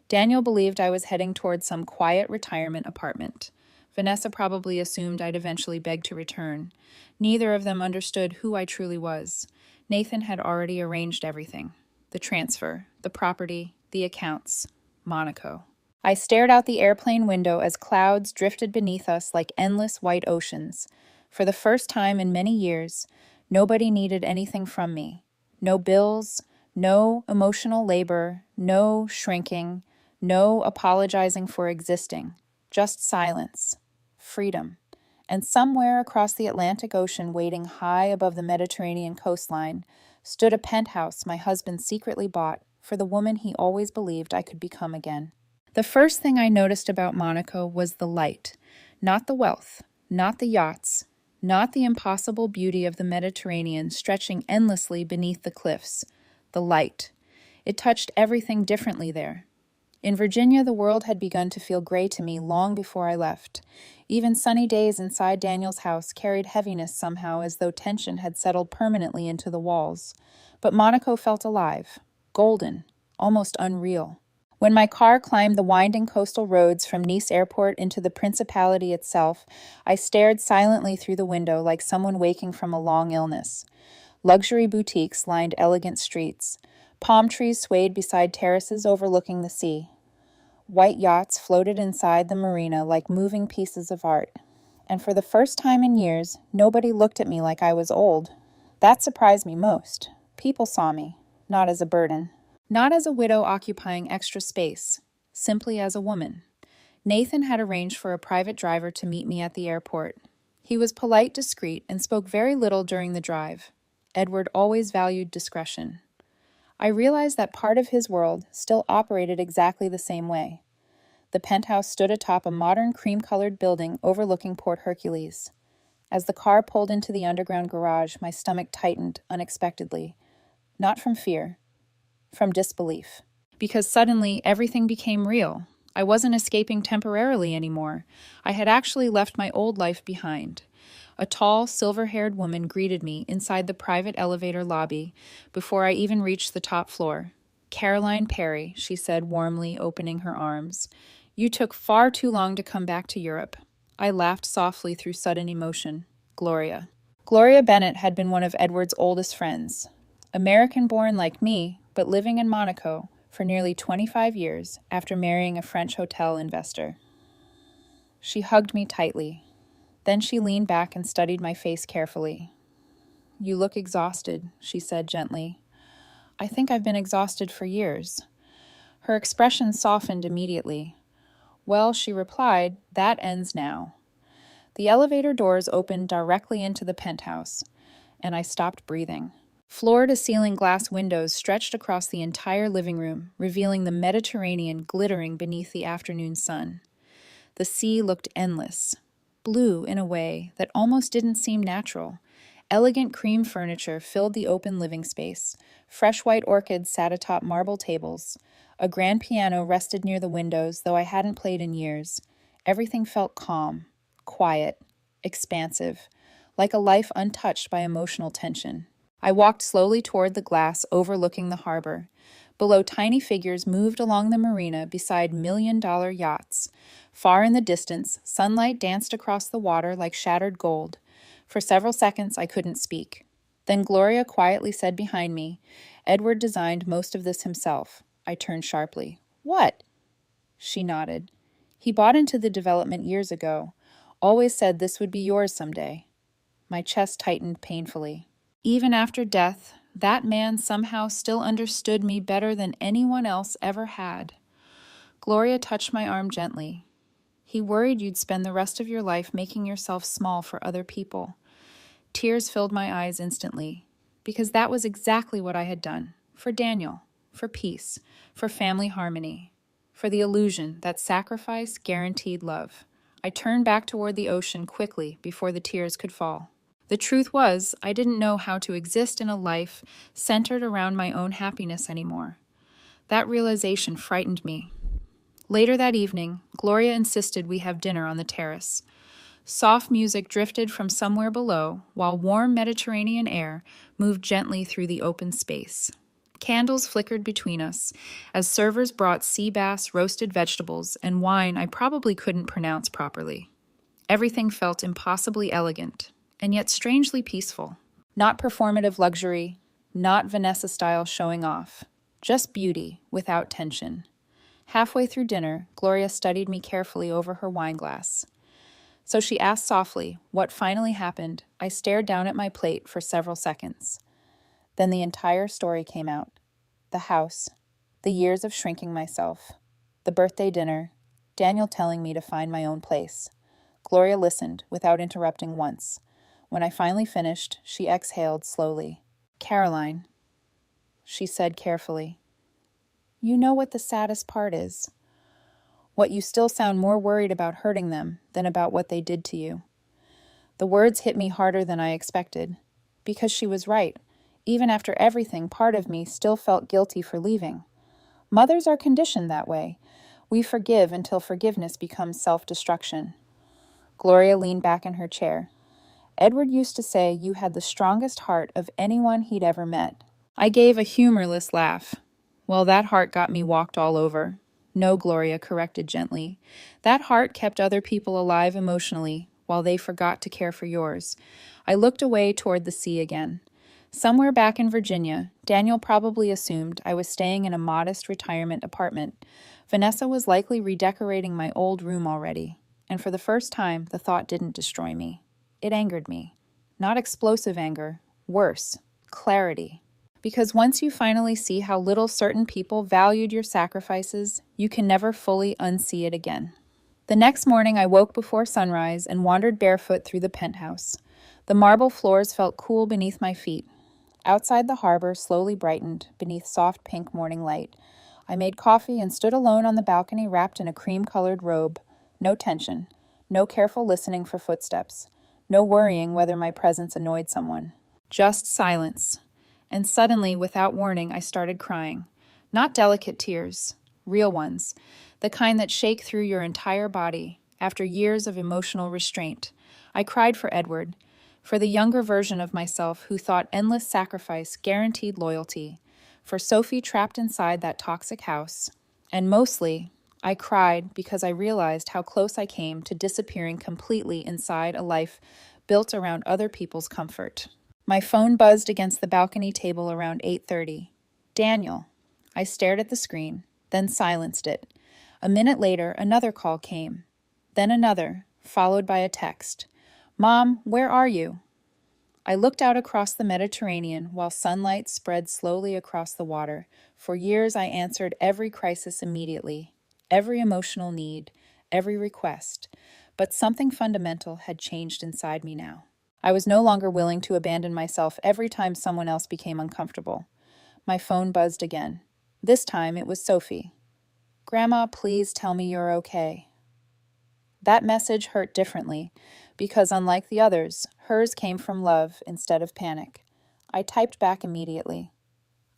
Daniel believed I was heading toward some quiet retirement apartment. Vanessa probably assumed I'd eventually beg to return. Neither of them understood who I truly was. Nathan had already arranged everything. The transfer, the property, the accounts, Monaco. I stared out the airplane window as clouds drifted beneath us like endless white oceans. For the first time in many years, nobody needed anything from me. No bills, no emotional labor, no shrinking, no apologizing for existing. Just silence. freedom. And somewhere across the Atlantic Ocean, waiting high above the Mediterranean coastline, stood a penthouse my husband secretly bought for the woman he always believed I could become again. The first thing I noticed about Monaco was the light, not the wealth, not the yachts, not the impossible beauty of the Mediterranean stretching endlessly beneath the cliffs. The light. It touched everything differently there. In Virginia, the world had begun to feel gray to me long before I left. Even sunny days inside Daniel's house carried heaviness somehow, as though tension had settled permanently into the walls. But Monaco felt alive, golden, almost unreal. When my car climbed the winding coastal roads from Nice airport into the principality itself, I stared silently through the window like someone waking from a long illness. Luxury boutiques lined elegant streets. Palm trees swayed beside terraces overlooking the sea. White yachts floated inside the marina like moving pieces of art. And for the first time in years, nobody looked at me like I was old. That surprised me most. People saw me, not as a burden. Not as a widow occupying extra space, simply as a woman. Nathan had arranged for a private driver to meet me at the airport. He was polite, discreet, and spoke very little during the drive. Edward always valued discretion. I realized that part of his world still operated exactly the same way. The penthouse stood atop a modern cream-colored building overlooking Port Hercules. As the car pulled into the underground garage, my stomach tightened unexpectedly. Not from fear, from disbelief. Because suddenly everything became real. I wasn't escaping temporarily anymore. I had actually left my old life behind. A tall, silver-haired woman greeted me inside the private elevator lobby before I even reached the top floor. "Caroline Perry," she said warmly, opening her arms. "You took far too long to come back to Europe." I laughed softly through sudden emotion. Gloria. Gloria Bennett had been one of Edward's oldest friends. American-born like me, but living in Monaco for nearly 25 years after marrying a French hotel investor. She hugged me tightly. Then she leaned back and studied my face carefully. "You look exhausted," she said gently. "I think I've been exhausted for years." Her expression softened immediately. "Well," she replied, "that ends now." The elevator doors opened directly into the penthouse, and I stopped breathing. Floor-to-ceiling glass windows stretched across the entire living room, revealing the Mediterranean glittering beneath the afternoon sun. The sea looked endless, blue in a way that almost didn't seem natural. Elegant cream furniture filled the open living space. Fresh white orchids sat atop marble tables. A grand piano rested near the windows, though I hadn't played in years. Everything felt calm, quiet, expansive, like a life untouched by emotional tension. I walked slowly toward the glass overlooking the harbor. Below, tiny figures moved along the marina beside million-dollar yachts. Far in the distance, sunlight danced across the water like shattered gold. For several seconds, I couldn't speak. Then Gloria quietly said behind me, "Edward designed most of this himself." I turned sharply. "What?" She nodded. "He bought into the development years ago. Always said this would be yours someday." My chest tightened painfully. Even after death, that man somehow still understood me better than anyone else ever had. Gloria touched my arm gently. "He worried you'd spend the rest of your life making yourself small for other people." Tears filled my eyes instantly, because that was exactly what I had done. For Daniel, for peace, for family harmony, for the illusion that sacrifice guaranteed love. I turned back toward the ocean quickly before the tears could fall. The truth was, I didn't know how to exist in a life centered around my own happiness anymore. That realization frightened me. Later that evening, Gloria insisted we have dinner on the terrace. Soft music drifted from somewhere below, while warm Mediterranean air moved gently through the open space. Candles flickered between us, as servers brought sea bass, roasted vegetables, and wine I probably couldn't pronounce properly. Everything felt impossibly elegant, and yet strangely peaceful. Not performative luxury, not Vanessa-style showing off. Just beauty, without tension. Halfway through dinner, Gloria studied me carefully over her wineglass. So she asked softly what finally happened. I stared down at my plate for several seconds. Then the entire story came out. The house, the years of shrinking myself, the birthday dinner, Daniel telling me to find my own place. Gloria listened, without interrupting once. When I finally finished, she exhaled slowly. "Caroline," she said carefully, "you know what the saddest part is? What you still sound more worried about hurting them than about what they did to you." The words hit me harder than I expected, because she was right. Even after everything, part of me still felt guilty for leaving. Mothers are conditioned that way. We forgive until forgiveness becomes self-destruction. Gloria leaned back in her chair. "Edward used to say you had the strongest heart of anyone he'd ever met." I gave a humorless laugh. "Well, that heart got me walked all over." "No," Gloria corrected gently. "That heart kept other people alive emotionally, while they forgot to care for yours." I looked away toward the sea again. Somewhere back in Virginia, Daniel probably assumed I was staying in a modest retirement apartment. Vanessa was likely redecorating my old room already, and for the first time, the thought didn't destroy me. It angered me. Not explosive anger, worse, clarity. Because once you finally see how little certain people valued your sacrifices, you can never fully unsee it again. The next morning, I woke before sunrise and wandered barefoot through the penthouse. The marble floors felt cool beneath my feet. Outside, the harbor slowly brightened beneath soft pink morning light. I made coffee and stood alone on the balcony wrapped in a cream-colored robe. No tension. No careful listening for footsteps. No worrying whether my presence annoyed someone. Just silence. And suddenly, without warning, I started crying. Not delicate tears. Real ones. The kind that shake through your entire body after years of emotional restraint. I cried for Edward. For the younger version of myself who thought endless sacrifice guaranteed loyalty. For Sophie trapped inside that toxic house. And mostly, I cried because I realized how close I came to disappearing completely inside a life built around other people's comfort. My phone buzzed against the balcony table around 8:30. "Daniel." I stared at the screen, then silenced it. A minute later, another call came. Then another, followed by a text. "Mom, where are you?" I looked out across the Mediterranean while sunlight spread slowly across the water. For years I answered every crisis immediately, every emotional need, every request. But something fundamental had changed inside me now. I was no longer willing to abandon myself every time someone else became uncomfortable. My phone buzzed again. This time it was Sophie. "Grandma, please tell me you're okay." That message hurt differently, because unlike the others, hers came from love instead of panic. I typed back immediately.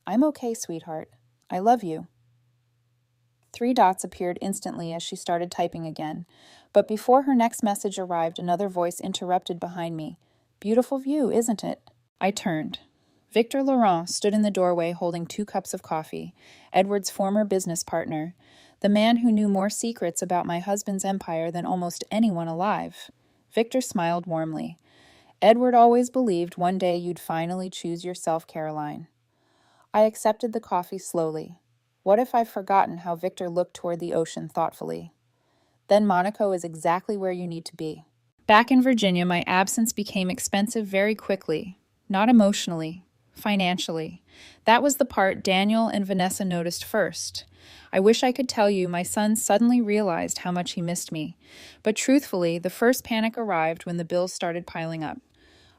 "I'm okay, sweetheart. I love you." 3 dots appeared instantly as she started typing again, but before her next message arrived, another voice interrupted behind me. "Beautiful view, isn't it?" I turned. Victor Laurent stood in the doorway holding 2 cups of coffee, Edward's former business partner, the man who knew more secrets about my husband's empire than almost anyone alive. Victor smiled warmly. "Edward always believed one day you'd finally choose yourself, Caroline." I accepted the coffee slowly. What if I've forgotten how Victor looked toward the ocean thoughtfully? "Then Monaco is exactly where you need to be." Back in Virginia, my absence became expensive very quickly. Not emotionally, financially. That was the part Daniel and Vanessa noticed first. I wish I could tell you my son suddenly realized how much he missed me. But truthfully, the first panic arrived when the bills started piling up.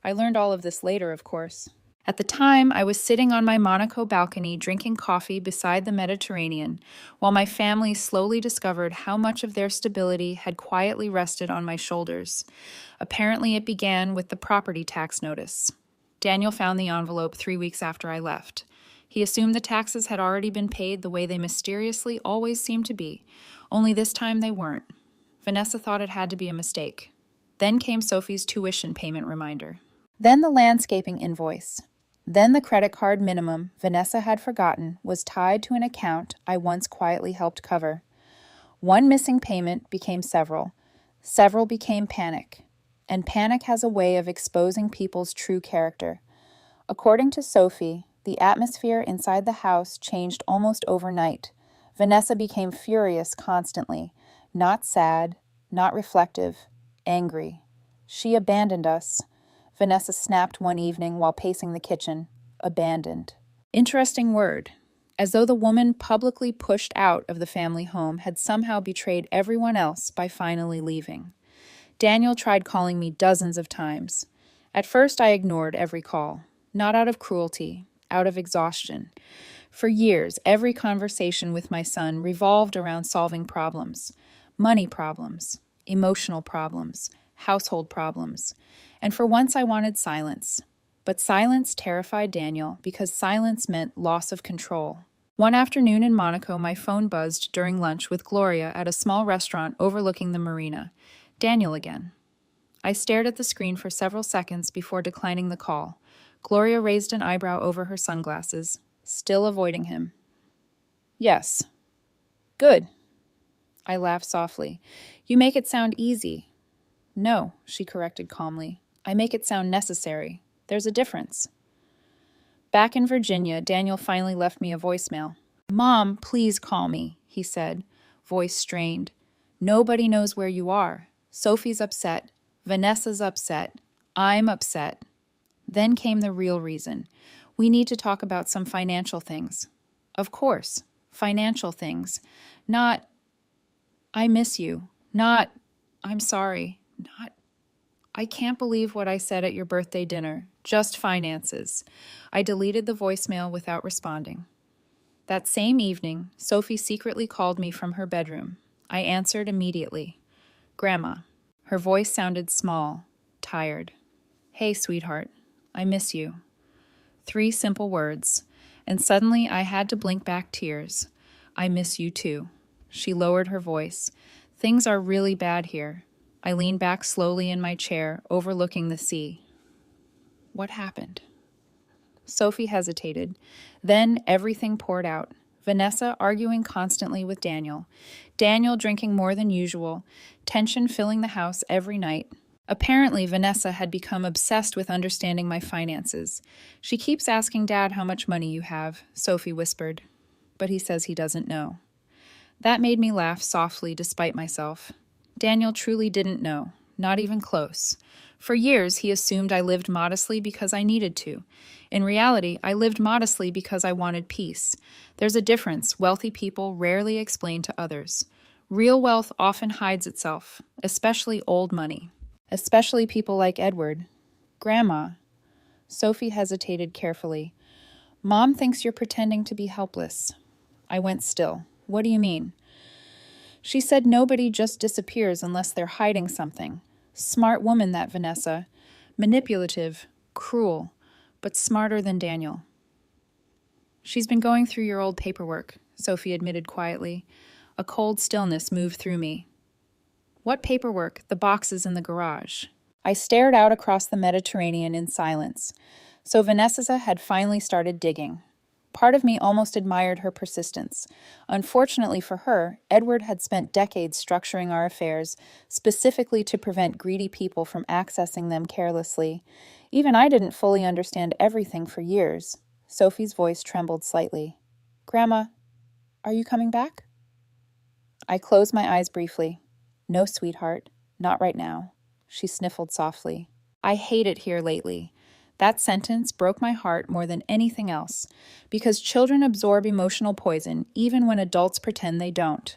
I learned all of this later, of course. At the time, I was sitting on my Monaco balcony drinking coffee beside the Mediterranean, while my family slowly discovered how much of their stability had quietly rested on my shoulders. Apparently, it began with the property tax notice. Daniel found the envelope 3 weeks after I left. He assumed the taxes had already been paid the way they mysteriously always seemed to be, only this time they weren't. Vanessa thought it had to be a mistake. Then came Sophie's tuition payment reminder. Then the landscaping invoice. Then the credit card minimum Vanessa had forgotten was tied to an account I once quietly helped cover. One missing payment became several. Several became panic. And panic has a way of exposing people's true character. According to Sophie, the atmosphere inside the house changed almost overnight. Vanessa became furious constantly, not sad, not reflective, angry. She abandoned us. Vanessa snapped one evening while pacing the kitchen. Abandoned. Interesting word. As though the woman publicly pushed out of the family home had somehow betrayed everyone else by finally leaving. Daniel tried calling me dozens of times. At first, I ignored every call, not out of cruelty, out of exhaustion. For years, every conversation with my son revolved around solving problems: money problems, emotional problems, household problems. And for once, I wanted silence. But silence terrified Daniel because silence meant loss of control. One afternoon in Monaco, my phone buzzed during lunch with Gloria at a small restaurant overlooking the marina. Daniel again. I stared at the screen for several seconds before declining the call. Gloria raised an eyebrow over her sunglasses, still avoiding him. Yes. Good. I laughed softly. You make it sound easy. No, she corrected calmly. I make it sound necessary. There's a difference. Back in Virginia, Daniel finally left me a voicemail. Mom, please call me, he said, voice strained. Nobody knows where you are. Sophie's upset. Vanessa's upset. I'm upset. Then came the real reason. We need to talk about some financial things. Of course, financial things. Not, I miss you. Not, I'm sorry. Not, I can't believe what I said at your birthday dinner. Just finances. I deleted the voicemail without responding. That same evening, Sophie secretly called me from her bedroom. I answered immediately. Grandma. Her voice sounded small, tired. Hey, sweetheart. I miss you. 3 simple words, and suddenly I had to blink back tears. I miss you too. She lowered her voice. Things are really bad here. I leaned back slowly in my chair, overlooking the sea. What happened? Sophie hesitated. Then everything poured out. Vanessa arguing constantly with Daniel. Daniel drinking more than usual. Tension filling the house every night. Apparently, Vanessa had become obsessed with understanding my finances. She keeps asking Dad how much money you have, Sophie whispered. But he says he doesn't know. That made me laugh softly despite myself. Daniel truly didn't know, not even close. For years, he assumed I lived modestly because I needed to. In reality, I lived modestly because I wanted peace. There's a difference wealthy people rarely explain to others. Real wealth often hides itself, especially old money. Especially people like Edward. Grandma. Sophie hesitated carefully. Mom thinks you're pretending to be helpless. I went still. What do you mean? She said nobody just disappears unless they're hiding something. Smart woman, that Vanessa. Manipulative, cruel, but smarter than Daniel. She's been going through your old paperwork, Sophie admitted quietly. A cold stillness moved through me. What paperwork? The boxes in the garage. I stared out across the Mediterranean in silence. So Vanessa had finally started digging. Part of me almost admired her persistence. Unfortunately for her, Edward had spent decades structuring our affairs, specifically to prevent greedy people from accessing them carelessly. Even I didn't fully understand everything for years. Sophie's voice trembled slightly. Grandma, are you coming back? I closed my eyes briefly. No, sweetheart, not right now. She sniffled softly. I hate it here lately. That sentence broke my heart more than anything else, because children absorb emotional poison even when adults pretend they don't.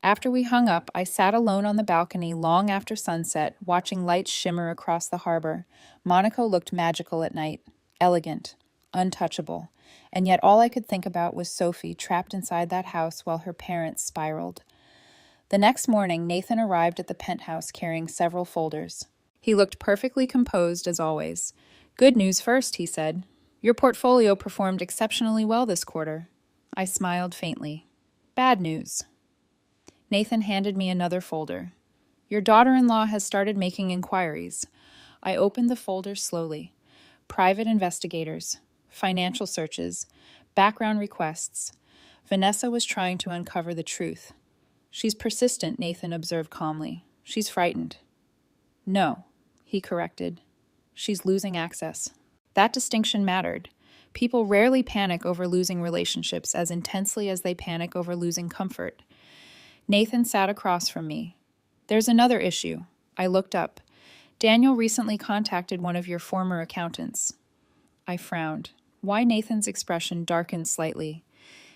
After we hung up, I sat alone on the balcony long after sunset, watching lights shimmer across the harbor. Monaco looked magical at night, elegant, untouchable, and yet all I could think about was Sophie trapped inside that house while her parents spiraled. The next morning, Nathan arrived at the Penthouse carrying several folders. He looked perfectly composed as always. Good news first, he said. Your portfolio performed exceptionally well this quarter. I smiled faintly. Bad news. Nathan handed me another folder. Your daughter-in-law has started making inquiries. I opened the folder slowly. Private investigators, financial searches, background requests. Vanessa was trying to uncover the truth. She's persistent, Nathan observed calmly. She's frightened. No, he corrected. She's losing access. That distinction mattered. People rarely panic over losing relationships as intensely as they panic over losing comfort. Nathan sat across from me. There's another issue. I looked up. Daniel recently contacted one of your former accountants. I frowned. Why Nathan's expression darkened slightly.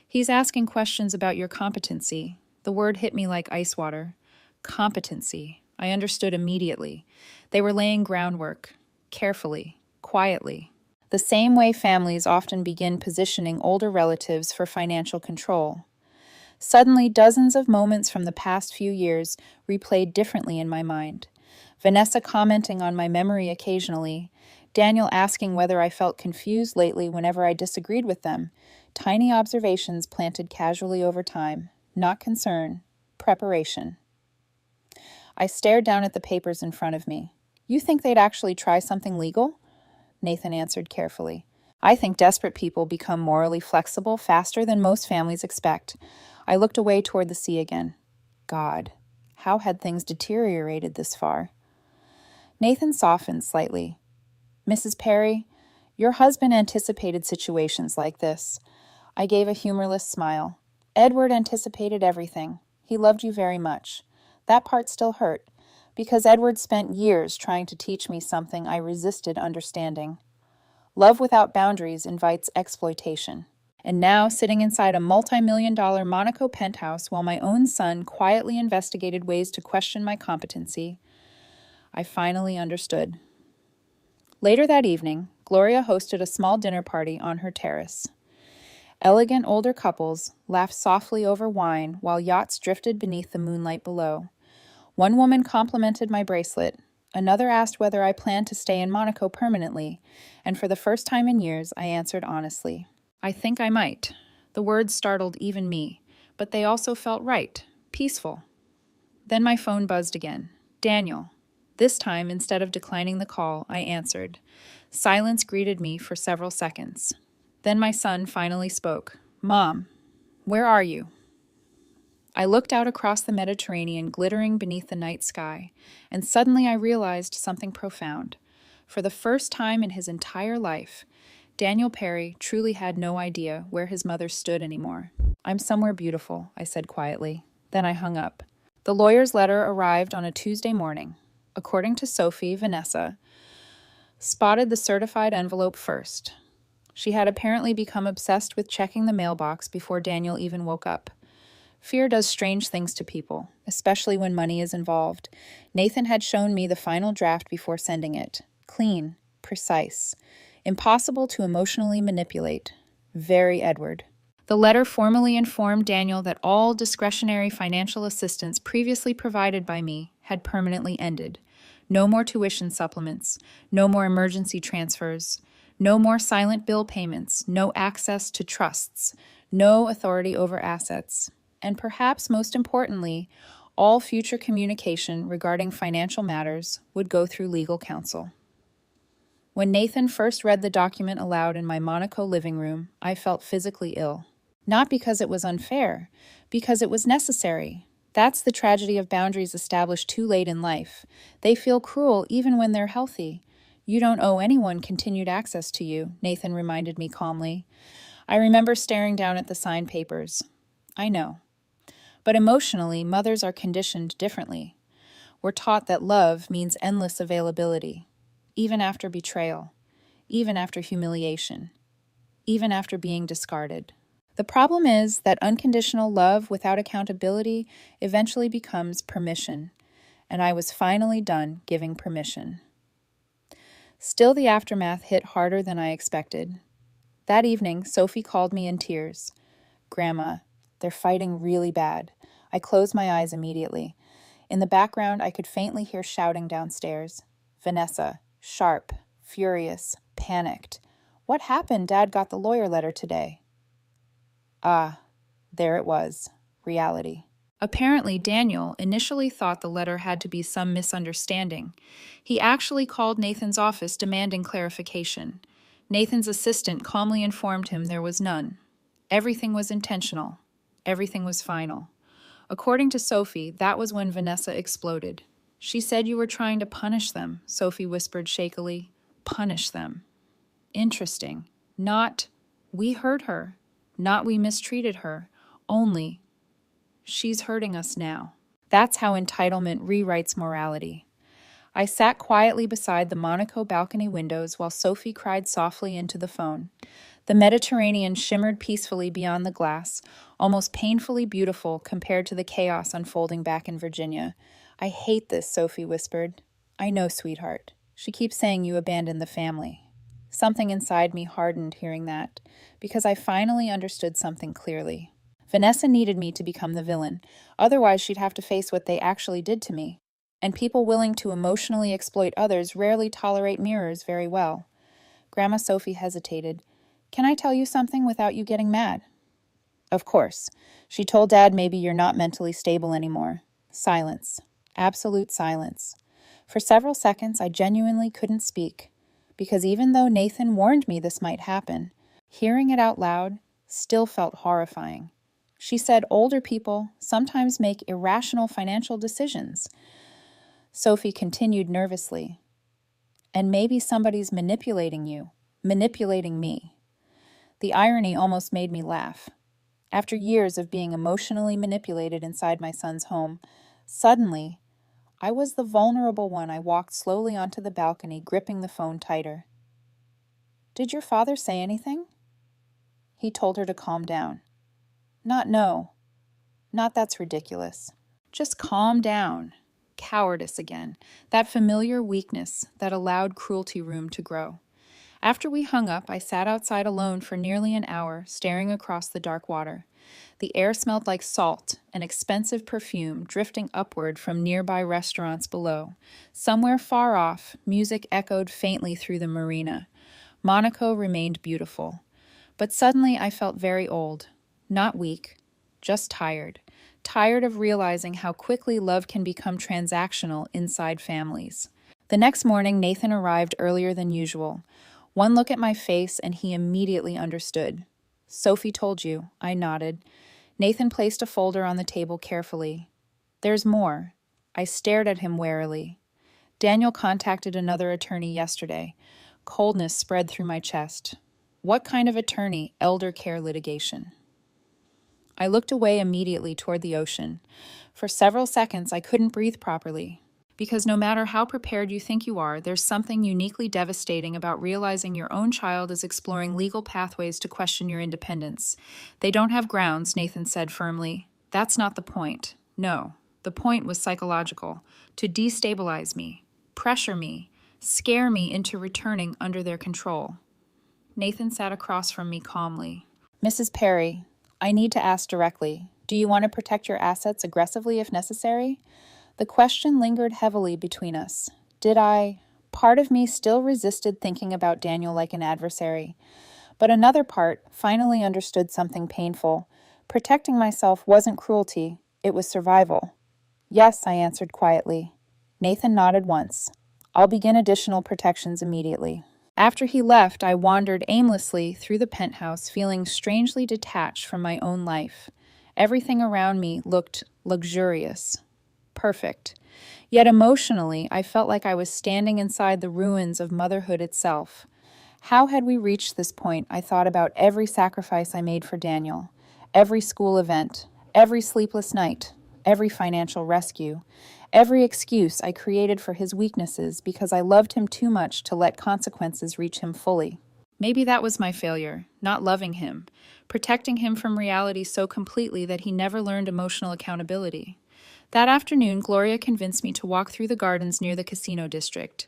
He's asking questions about your competency. The word hit me like ice water. Competency. I understood immediately. They were laying groundwork, carefully, quietly. The same way families often begin positioning older relatives for financial control. Suddenly, dozens of moments from the past few years replayed differently in my mind. Vanessa commenting on my memory occasionally, Daniel asking whether I felt confused lately whenever I disagreed with them. Tiny observations planted casually over time. Not concern, preparation. I stared down at the papers in front of me. You think they'd actually try something legal? Nathan answered carefully. I think desperate people become morally flexible faster than most families expect. I looked away toward the sea again. God, how had things deteriorated this far? Nathan softened slightly. Mrs. Perry, your husband anticipated situations like this. I gave a humorless smile. Edward anticipated everything. He loved you very much. That part still hurt, because Edward spent years trying to teach me something I resisted understanding. Love without boundaries invites exploitation. And now, sitting inside a multi-million-dollar Monaco penthouse while my own son quietly investigated ways to question my competency, I finally understood. Later that evening, Gloria hosted a small dinner party on her terrace. Elegant older couples laughed softly over wine while yachts drifted beneath the moonlight below. One woman complimented my bracelet. Another asked whether I planned to stay in Monaco permanently, and for the first time in years, I answered honestly. I think I might. The words startled even me, but they also felt right, peaceful. Then my phone buzzed again. Daniel. This time, instead of declining the call, I answered. Silence greeted me for several seconds. Then my son finally spoke. Mom, where are you? I looked out across the Mediterranean glittering beneath the night sky, and suddenly I realized something profound. For the first time in his entire life, Daniel Perry truly had no idea where his mother stood anymore. I'm somewhere beautiful, I said quietly. Then I hung up. The lawyer's letter arrived on a Tuesday morning. According to Sophie, Vanessa spotted the certified envelope first. She had apparently become obsessed with checking the mailbox before Daniel even woke up. Fear does strange things to people, especially when money is involved. Nathan had shown me the final draft before sending it. Clean, precise, impossible to emotionally manipulate. Very Edward. The letter formally informed Daniel that all discretionary financial assistance previously provided by me had permanently ended. No more tuition supplements, no more emergency transfers, no more silent bill payments, no access to trusts, no authority over assets. And perhaps most importantly, all future communication regarding financial matters would go through legal counsel. When Nathan first read the document aloud in my Monaco living room, I felt physically ill. Not because it was unfair, because it was necessary. That's the tragedy of boundaries established too late in life. They feel cruel even when they're healthy. You don't owe anyone continued access to you, Nathan reminded me calmly. I remember staring down at the signed papers. I know. But emotionally, mothers are conditioned differently. We're taught that love means endless availability, even after betrayal, even after humiliation, even after being discarded. The problem is that unconditional love without accountability eventually becomes permission, and I was finally done giving permission. Still, the aftermath hit harder than I expected. That evening, Sophie called me in tears. Grandma, they're fighting really bad. I closed my eyes immediately. In the background, I could faintly hear shouting downstairs. Vanessa, sharp, furious, panicked. What happened? Dad got the lawyer letter today. Ah, there it was. Reality. Apparently, Daniel initially thought the letter had to be some misunderstanding. He actually called Nathan's office demanding clarification. Nathan's assistant calmly informed him there was none. Everything was intentional. Everything was final. According to Sophie, that was when Vanessa exploded. She said you were trying to punish them, Sophie whispered shakily. Punish them. Interesting. Not, we hurt her. Not we mistreated her. Only, she's hurting us now. That's how entitlement rewrites morality. I sat quietly beside the Monaco balcony windows while Sophie cried softly into the phone. The Mediterranean shimmered peacefully beyond the glass, almost painfully beautiful compared to the chaos unfolding back in Virginia. I hate this, Sophie whispered. I know, sweetheart. She keeps saying you abandoned the family. Something inside me hardened hearing that, because I finally understood something clearly. Vanessa needed me to become the villain, otherwise she'd have to face what they actually did to me. And people willing to emotionally exploit others rarely tolerate mirrors very well. Grandma Sophie hesitated. Can I tell you something without you getting mad? Of course. She told Dad maybe you're not mentally stable anymore. Silence. Absolute silence. For several seconds, I genuinely couldn't speak, because even though Nathan warned me this might happen, hearing it out loud still felt horrifying. She said older people sometimes make irrational financial decisions. Sophie continued nervously. And maybe somebody's manipulating you, manipulating me. The irony almost made me laugh. After years of being emotionally manipulated inside my son's home, suddenly, I was the vulnerable one. I walked slowly onto the balcony, gripping the phone tighter. Did your father say anything? He told her to calm down. No. Not that's ridiculous. Just calm down. Cowardice again. That familiar weakness that allowed cruelty room to grow. After we hung up, I sat outside alone for nearly an hour, staring across the dark water. The air smelled like salt, an expensive perfume drifting upward from nearby restaurants below. Somewhere far off, music echoed faintly through the marina. Monaco remained beautiful. But suddenly I felt very old. Not weak, just tired. Tired of realizing how quickly love can become transactional inside families. The next morning, Nathan arrived earlier than usual. One look at my face and he immediately understood. Sophie told you, I nodded. Nathan placed a folder on the table carefully. There's more. I stared at him warily. Daniel contacted another attorney yesterday. Coldness spread through my chest. What kind of attorney? Elder care litigation. I looked away immediately toward the ocean. For several seconds, I couldn't breathe properly. Because no matter how prepared you think you are, there's something uniquely devastating about realizing your own child is exploring legal pathways to question your independence. They don't have grounds, Nathan said firmly. That's not the point. No, the point was psychological, to destabilize me, pressure me, scare me into returning under their control. Nathan sat across from me calmly. Mrs. Perry, I need to ask directly. Do you want to protect your assets aggressively if necessary? The question lingered heavily between us. Did I? Part of me still resisted thinking about Daniel like an adversary. But another part finally understood something painful. Protecting myself wasn't cruelty, it was survival. Yes, I answered quietly. Nathan nodded once. I'll begin additional protections immediately. After he left, I wandered aimlessly through the penthouse, feeling strangely detached from my own life. Everything around me looked luxurious. Perfect. Yet emotionally, I felt like I was standing inside the ruins of motherhood itself. How had we reached this point? I thought about every sacrifice I made for Daniel, every school event, every sleepless night, every financial rescue, every excuse I created for his weaknesses because I loved him too much to let consequences reach him fully. Maybe that was my failure, not loving him, protecting him from reality so completely that he never learned emotional accountability. That afternoon, Gloria convinced me to walk through the gardens near the casino district.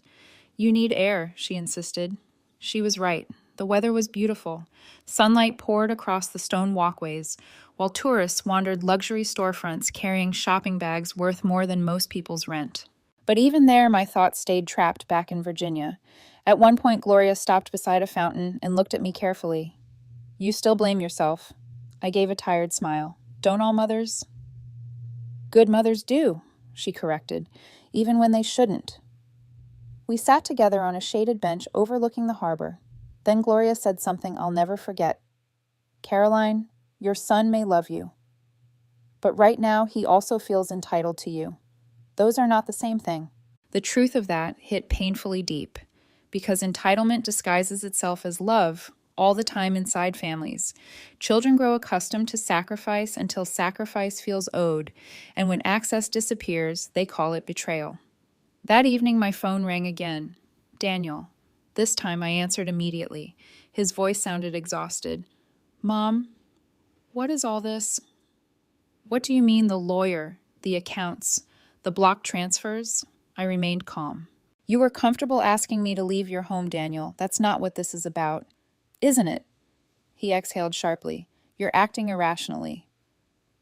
You need air, she insisted. She was right. The weather was beautiful. Sunlight poured across the stone walkways, while tourists wandered luxury storefronts carrying shopping bags worth more than most people's rent. But even there, my thoughts stayed trapped back in Virginia. At one point, Gloria stopped beside a fountain and looked at me carefully. You still blame yourself. I gave a tired smile. Don't all mothers? Good mothers do, she corrected, even when they shouldn't. We sat together on a shaded bench overlooking the harbor. Then Gloria said something I'll never forget. Caroline, your son may love you, but right now he also feels entitled to you. Those are not the same thing. The truth of that hit painfully deep, because entitlement disguises itself as love all the time inside families. Children grow accustomed to sacrifice until sacrifice feels owed, and when access disappears, they call it betrayal. That evening, my phone rang again. Daniel. This time I answered immediately. His voice sounded exhausted. Mom, what is all this? What do you mean the lawyer, the accounts, The block transfers. I remained calm. You were comfortable asking me to leave your home, Daniel. That's not what this is about. Isn't it? He exhaled sharply. You're acting irrationally.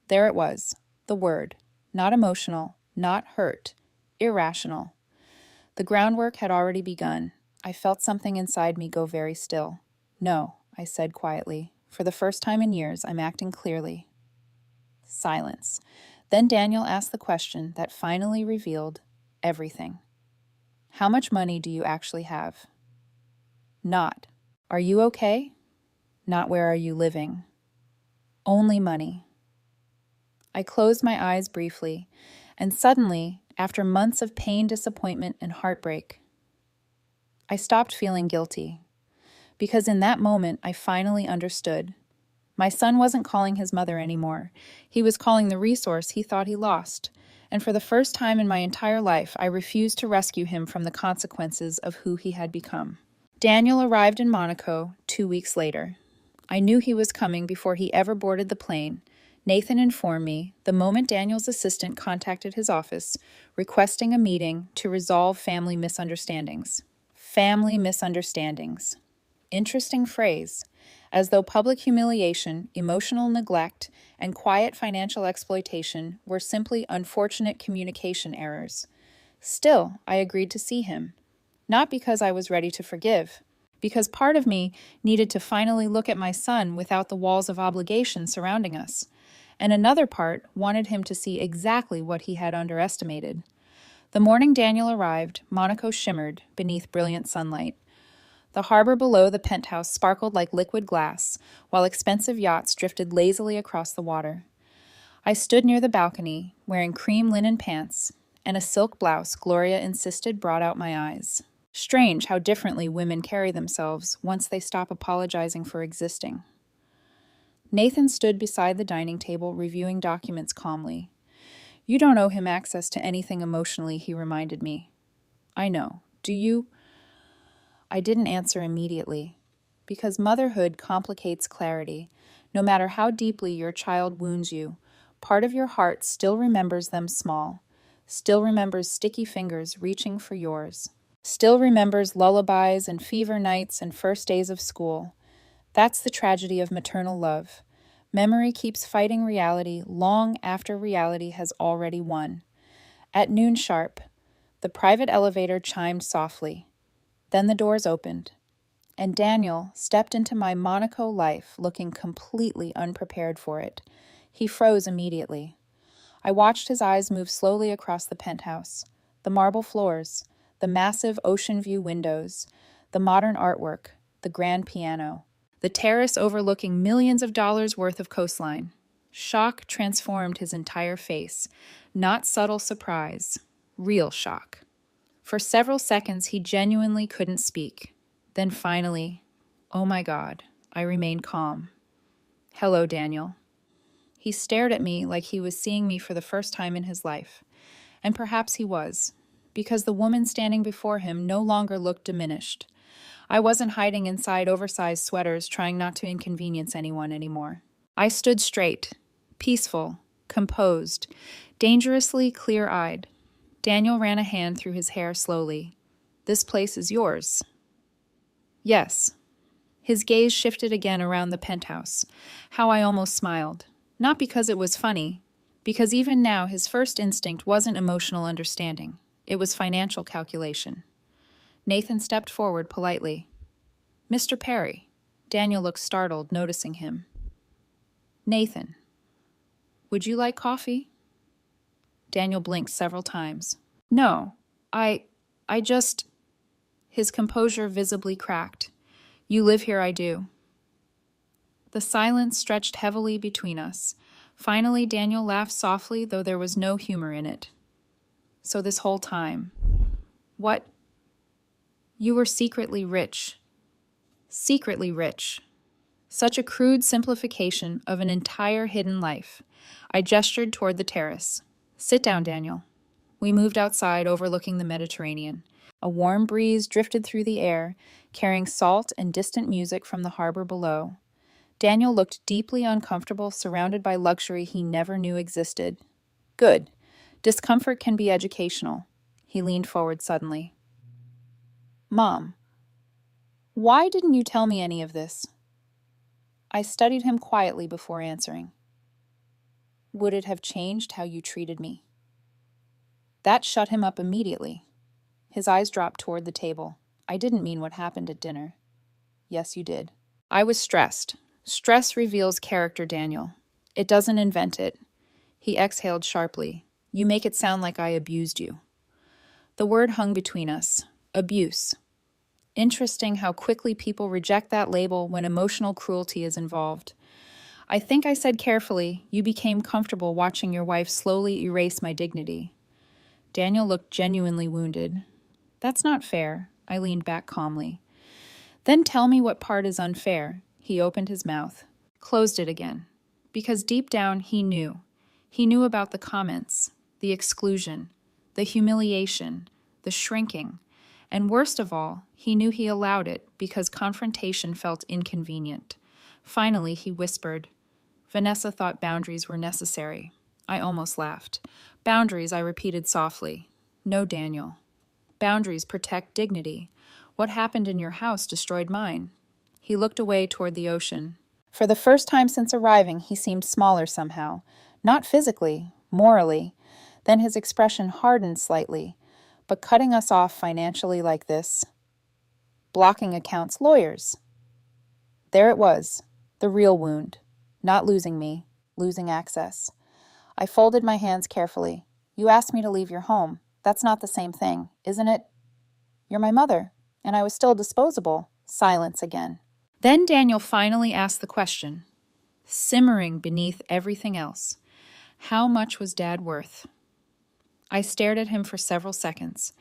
There it was. The word. Not emotional, not hurt. Irrational. The groundwork had already begun. I felt something inside me go very still. No, I said quietly. For the first time in years, I'm acting clearly. Silence. Then Daniel asked the question that finally revealed everything. How much money do you actually have? Not. Are you okay? Not where are you living? Only money. I closed my eyes briefly, and suddenly, after months of pain, disappointment, and heartbreak, I stopped feeling guilty. Because in that moment, I finally understood. My son wasn't calling his mother anymore. He was calling the resource he thought he lost. And for the first time in my entire life, I refused to rescue him from the consequences of who he had become. Daniel arrived in Monaco 2 weeks later. I knew he was coming before he ever boarded the plane. Nathan informed me the moment Daniel's assistant contacted his office, requesting a meeting to resolve family misunderstandings. Family misunderstandings. Interesting phrase, as though public humiliation, emotional neglect, and quiet financial exploitation were simply unfortunate communication errors. Still, I agreed to see him. Not because I was ready to forgive, because part of me needed to finally look at my son without the walls of obligation surrounding us, and another part wanted him to see exactly what he had underestimated. The morning Daniel arrived, Monaco shimmered beneath brilliant sunlight. The harbor below the penthouse sparkled like liquid glass, while expensive yachts drifted lazily across the water. I stood near the balcony, wearing cream linen pants and a silk blouse Gloria insisted brought out my eyes. Strange how differently women carry themselves once they stop apologizing for existing. Nathan stood beside the dining table, reviewing documents calmly. You don't owe him access to anything emotionally, he reminded me. I know. Do you? I didn't answer immediately, because motherhood complicates clarity. No matter how deeply your child wounds you, part of your heart still remembers them small, still remembers sticky fingers reaching for yours, still remembers lullabies and fever nights and first days of school. That's the tragedy of maternal love. Memory keeps fighting reality long after reality has already won. At noon sharp, the private elevator chimed softly. Then the doors opened, and Daniel stepped into my Monaco life looking completely unprepared for it. He froze immediately. I watched his eyes move slowly across the penthouse, the marble floors, the massive ocean view windows, the modern artwork, the grand piano, the terrace overlooking millions of dollars worth of coastline. Shock transformed his entire face, not subtle surprise, real shock. For several seconds, he genuinely couldn't speak. Then finally, oh my God, I remained calm. Hello, Daniel. He stared at me like he was seeing me for the first time in his life. And perhaps he was, because the woman standing before him no longer looked diminished. I wasn't hiding inside oversized sweaters trying not to inconvenience anyone anymore. I stood straight, peaceful, composed, dangerously clear-eyed. Daniel ran a hand through his hair slowly. This place is yours. Yes. His gaze shifted again around the penthouse. How I almost smiled. Not because it was funny, because even now his first instinct wasn't emotional understanding. It was financial calculation. Nathan stepped forward politely. Mr. Perry. Daniel looked startled, noticing him. Nathan. Would you like coffee? Daniel blinked several times. No, I just... His composure visibly cracked. You live here, I do. The silence stretched heavily between us. Finally, Daniel laughed softly, though there was no humor in it. So this whole time... What? You were secretly rich. Secretly rich. Such a crude simplification of an entire hidden life. I gestured toward the terrace. Sit down, Daniel. We moved outside, overlooking the Mediterranean. A warm breeze drifted through the air, carrying salt and distant music from the harbor below. Daniel looked deeply uncomfortable, surrounded by luxury he never knew existed. Good. Discomfort can be educational. He leaned forward suddenly. Mom, why didn't you tell me any of this? I studied him quietly before answering. Would it have changed how you treated me? That shut him up immediately. His eyes dropped toward the table. I didn't mean what happened at dinner. Yes, you did. I was stressed. Stress reveals character, Daniel. It doesn't invent it. He exhaled sharply. You make it sound like I abused you. The word hung between us. Abuse. Interesting how quickly people reject that label when emotional cruelty is involved. I think I said carefully, you became comfortable watching your wife slowly erase my dignity. Daniel looked genuinely wounded. That's not fair. I leaned back calmly. Then tell me what part is unfair. He opened his mouth, closed it again. Because deep down he knew. He knew about the comments, the exclusion, the humiliation, the shrinking, and worst of all, he knew he allowed it because confrontation felt inconvenient. Finally, he whispered, Vanessa thought boundaries were necessary. I almost laughed. Boundaries, I repeated softly. No, Daniel. Boundaries protect dignity. What happened in your house destroyed mine. He looked away toward the ocean. For the first time since arriving, he seemed smaller somehow. Not physically, morally. Then his expression hardened slightly. But cutting us off financially like this, blocking accounts, lawyers. There it was, the real wound. Not losing me, losing access. I folded my hands carefully. You asked me to leave your home. That's not the same thing, isn't it? You're my mother, and I was still disposable. Silence again. Then Daniel finally asked the question, simmering beneath everything else. How much was Dad worth? I stared at him for several seconds,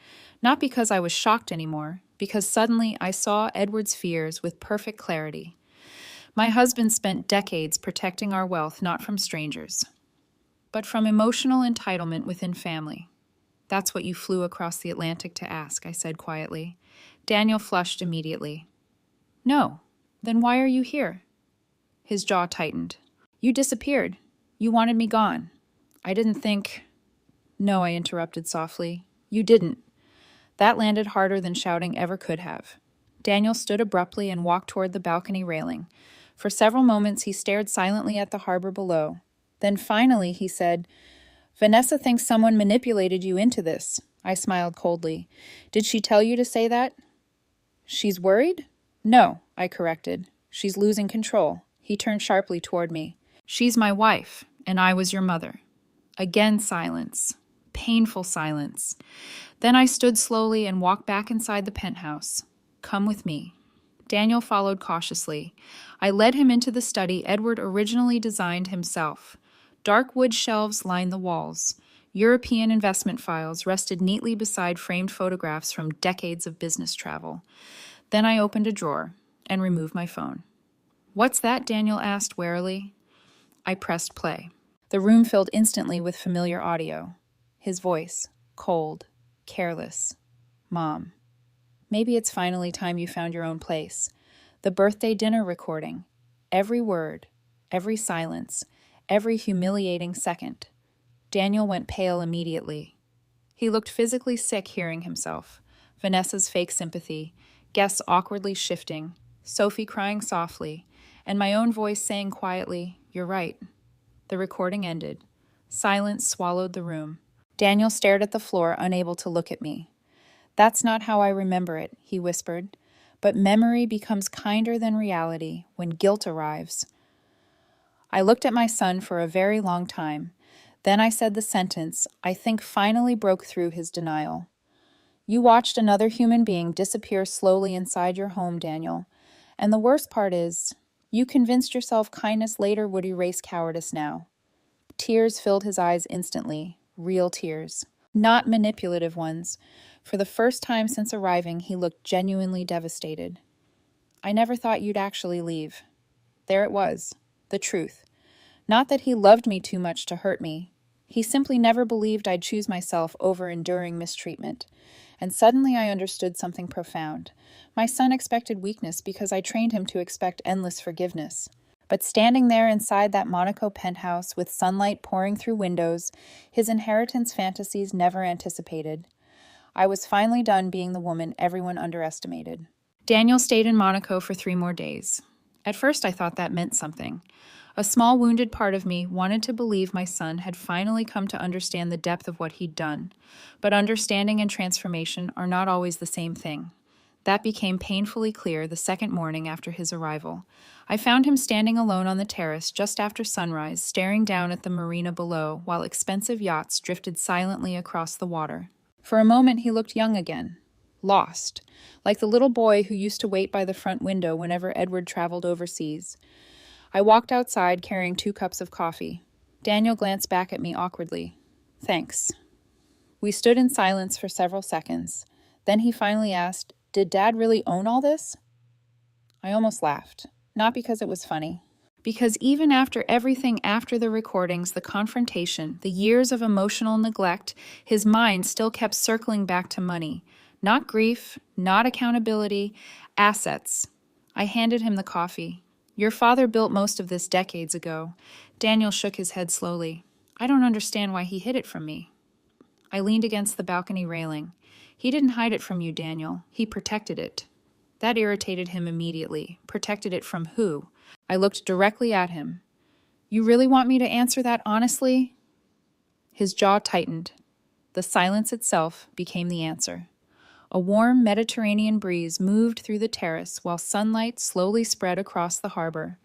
not because I was shocked anymore, because suddenly I saw Edward's fears with perfect clarity. My husband spent decades protecting our wealth not from strangers, but from emotional entitlement within family. That's what you flew across the Atlantic to ask, I said quietly. Daniel flushed immediately. No. Then why are you here? His jaw tightened. You disappeared. You wanted me gone. I didn't think... No, I interrupted softly. You didn't. That landed harder than shouting ever could have. Daniel stood abruptly and walked toward the balcony railing. For several moments he stared silently at the harbor below. Then finally he said, Vanessa thinks someone manipulated you into this. I smiled coldly. Did she tell you to say that? She's worried? No, I corrected. She's losing control. He turned sharply toward me. She's my wife, and I was your mother. Again silence. Painful silence. Then I stood slowly and walked back inside the penthouse. Come with me. Daniel followed cautiously. I led him into the study Edward originally designed himself. Dark wood shelves lined the walls. European investment files rested neatly beside framed photographs from decades of business travel. Then I opened a drawer and removed my phone. What's that? Daniel asked warily. I pressed play. The room filled instantly with familiar audio. His voice, cold, careless. Mom, maybe it's finally time you found your own place. The birthday dinner recording. Every word, every silence, every humiliating second. Daniel went pale immediately. He looked physically sick hearing himself. Vanessa's fake sympathy, guests awkwardly shifting, Sophie crying softly, and my own voice saying quietly, You're right. The recording ended. Silence swallowed the room. Daniel stared at the floor, unable to look at me. That's not how I remember it, he whispered. But memory becomes kinder than reality when guilt arrives. I looked at my son for a very long time. Then I said the sentence I think finally broke through his denial. You watched another human being disappear slowly inside your home, Daniel. And the worst part is, you convinced yourself kindness later would erase cowardice now. Tears filled his eyes instantly, real tears, not manipulative ones. For the first time since arriving, he looked genuinely devastated. I never thought you'd actually leave. There it was, the truth. Not that he loved me too much to hurt me. He simply never believed I'd choose myself over enduring mistreatment. And suddenly I understood something profound. My son expected weakness because I trained him to expect endless forgiveness. But standing there inside that Monaco penthouse with sunlight pouring through windows, his inheritance fantasies never anticipated, I was finally done being the woman everyone underestimated. Daniel stayed in Monaco for 3 more days. At first, I thought that meant something. A small wounded part of me wanted to believe my son had finally come to understand the depth of what he'd done. But understanding and transformation are not always the same thing. That became painfully clear the second morning after his arrival. I found him standing alone on the terrace just after sunrise, staring down at the marina below while expensive yachts drifted silently across the water. For a moment, he looked young again. Lost, like the little boy who used to wait by the front window whenever Edward traveled overseas. I walked outside carrying 2 cups of coffee. Daniel glanced back at me awkwardly. Thanks. We stood in silence for several seconds. Then he finally asked, "Did Dad really own all this?" I almost laughed, not because it was funny. Because even after everything after the recordings, the confrontation, the years of emotional neglect, his mind still kept circling back to money. Not grief, not accountability, assets. I handed him the coffee. Your father built most of this decades ago. Daniel shook his head slowly. I don't understand why he hid it from me. I leaned against the balcony railing. He didn't hide it from you, Daniel. He protected it. That irritated him immediately. Protected it from who? I looked directly at him. You really want me to answer that honestly? His jaw tightened. The silence itself became the answer. A warm Mediterranean breeze moved through the terrace while sunlight slowly spread across the harbor.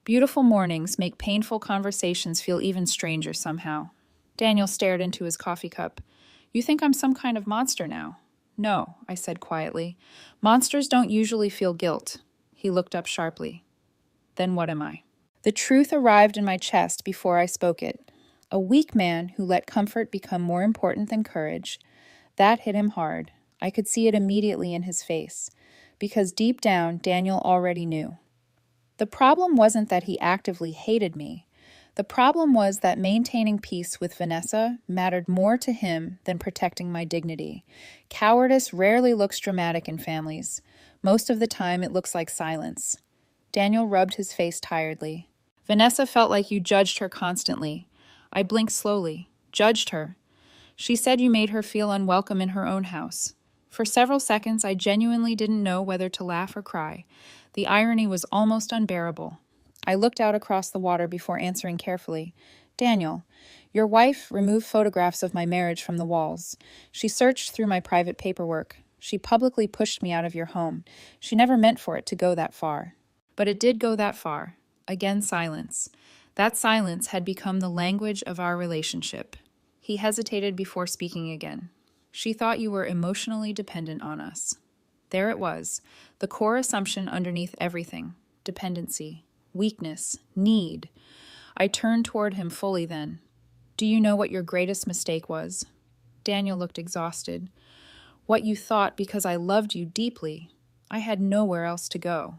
Beautiful mornings make painful conversations feel even stranger somehow. Daniel stared into his coffee cup. You think I'm some kind of monster now? No, I said quietly. Monsters don't usually feel guilt. He looked up sharply. Then what am I? The truth arrived in my chest before I spoke it. A weak man who let comfort become more important than courage. That hit him hard. I could see it immediately in his face, because deep down, Daniel already knew. The problem wasn't that he actively hated me. The problem was that maintaining peace with Vanessa mattered more to him than protecting my dignity. Cowardice rarely looks dramatic in families. Most of the time, it looks like silence. Daniel rubbed his face tiredly. Vanessa felt like you judged her constantly. I blinked slowly. Judged her. She said you made her feel unwelcome in her own house. For several seconds, I genuinely didn't know whether to laugh or cry. The irony was almost unbearable. I looked out across the water before answering carefully. Daniel, your wife removed photographs of my marriage from the walls. She searched through my private paperwork. She publicly pushed me out of your home. She never meant for it to go that far. But it did go that far. Again, silence. That silence had become the language of our relationship. He hesitated before speaking again. She thought you were emotionally dependent on us. There it was, the core assumption underneath everything. Dependency, weakness, need. I turned toward him fully then. Do you know what your greatest mistake was? Daniel looked exhausted. What you thought because I loved you deeply. I had nowhere else to go.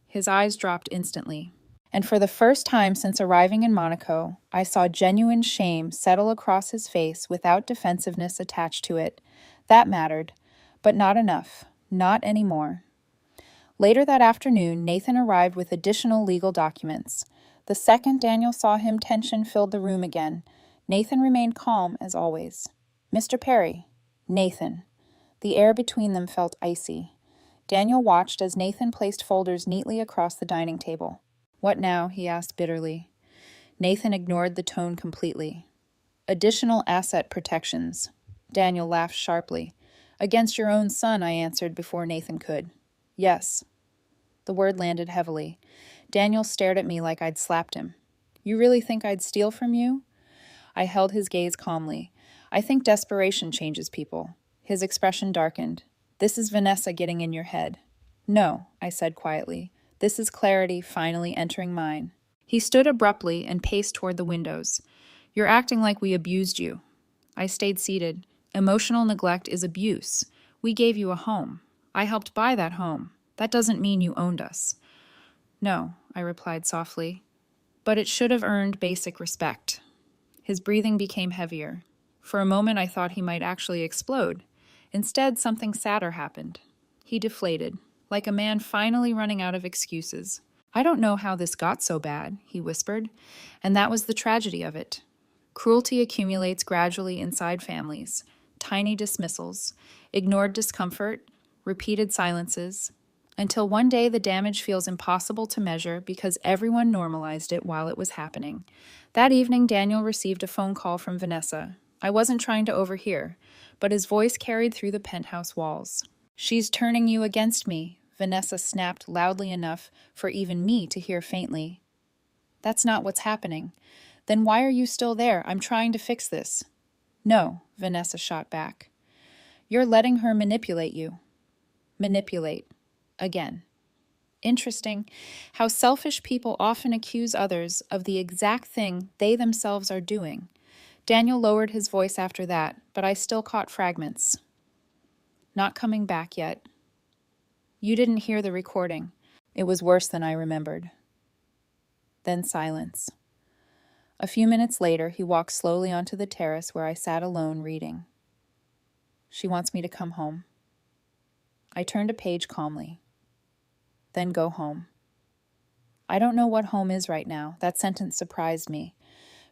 His eyes dropped instantly. And for the first time since arriving in Monaco, I saw genuine shame settle across his face without defensiveness attached to it. That mattered, but not enough, not anymore. Later that afternoon, Nathan arrived with additional legal documents. The second Daniel saw him, tension filled the room again. Nathan remained calm as always. Mr. Perry. Nathan. The air between them felt icy. Daniel watched as Nathan placed folders neatly across the dining table. What now? He asked bitterly. Nathan ignored the tone completely. Additional asset protections. Daniel laughed sharply. Against your own son, I answered before Nathan could. Yes. The word landed heavily. Daniel stared at me like I'd slapped him. You really think I'd steal from you? I held his gaze calmly. I think desperation changes people. His expression darkened. This is Vanessa getting in your head. No, I said quietly. This is clarity finally entering mine. He stood abruptly and paced toward the windows. You're acting like we abused you. I stayed seated. Emotional neglect is abuse. We gave you a home. I helped buy that home. That doesn't mean you owned us. No, I replied softly. But it should have earned basic respect. His breathing became heavier. For a moment I thought he might actually explode. Instead, something sadder happened. He deflated, like a man finally running out of excuses. I don't know how this got so bad, he whispered, and that was the tragedy of it. Cruelty accumulates gradually inside families. Tiny dismissals, ignored discomfort, repeated silences, until one day the damage feels impossible to measure because everyone normalized it while it was happening. That evening, Daniel received a phone call from Vanessa. I wasn't trying to overhear, but his voice carried through the penthouse walls. "She's turning you against me," Vanessa snapped loudly enough for even me to hear faintly. "That's not what's happening. Then why are you still there? I'm trying to fix this." "No," Vanessa shot back. "You're letting her manipulate you." Manipulate. Again. Interesting how selfish people often accuse others of the exact thing they themselves are doing. Daniel lowered his voice after that, but I still caught fragments. "Not coming back yet. You didn't hear the recording. It was worse than I remembered." Then silence. A few minutes later, he walked slowly onto the terrace where I sat alone reading. "She wants me to come home." I turned a page calmly. "Then go home." I don't know what home is right now. That sentence surprised me,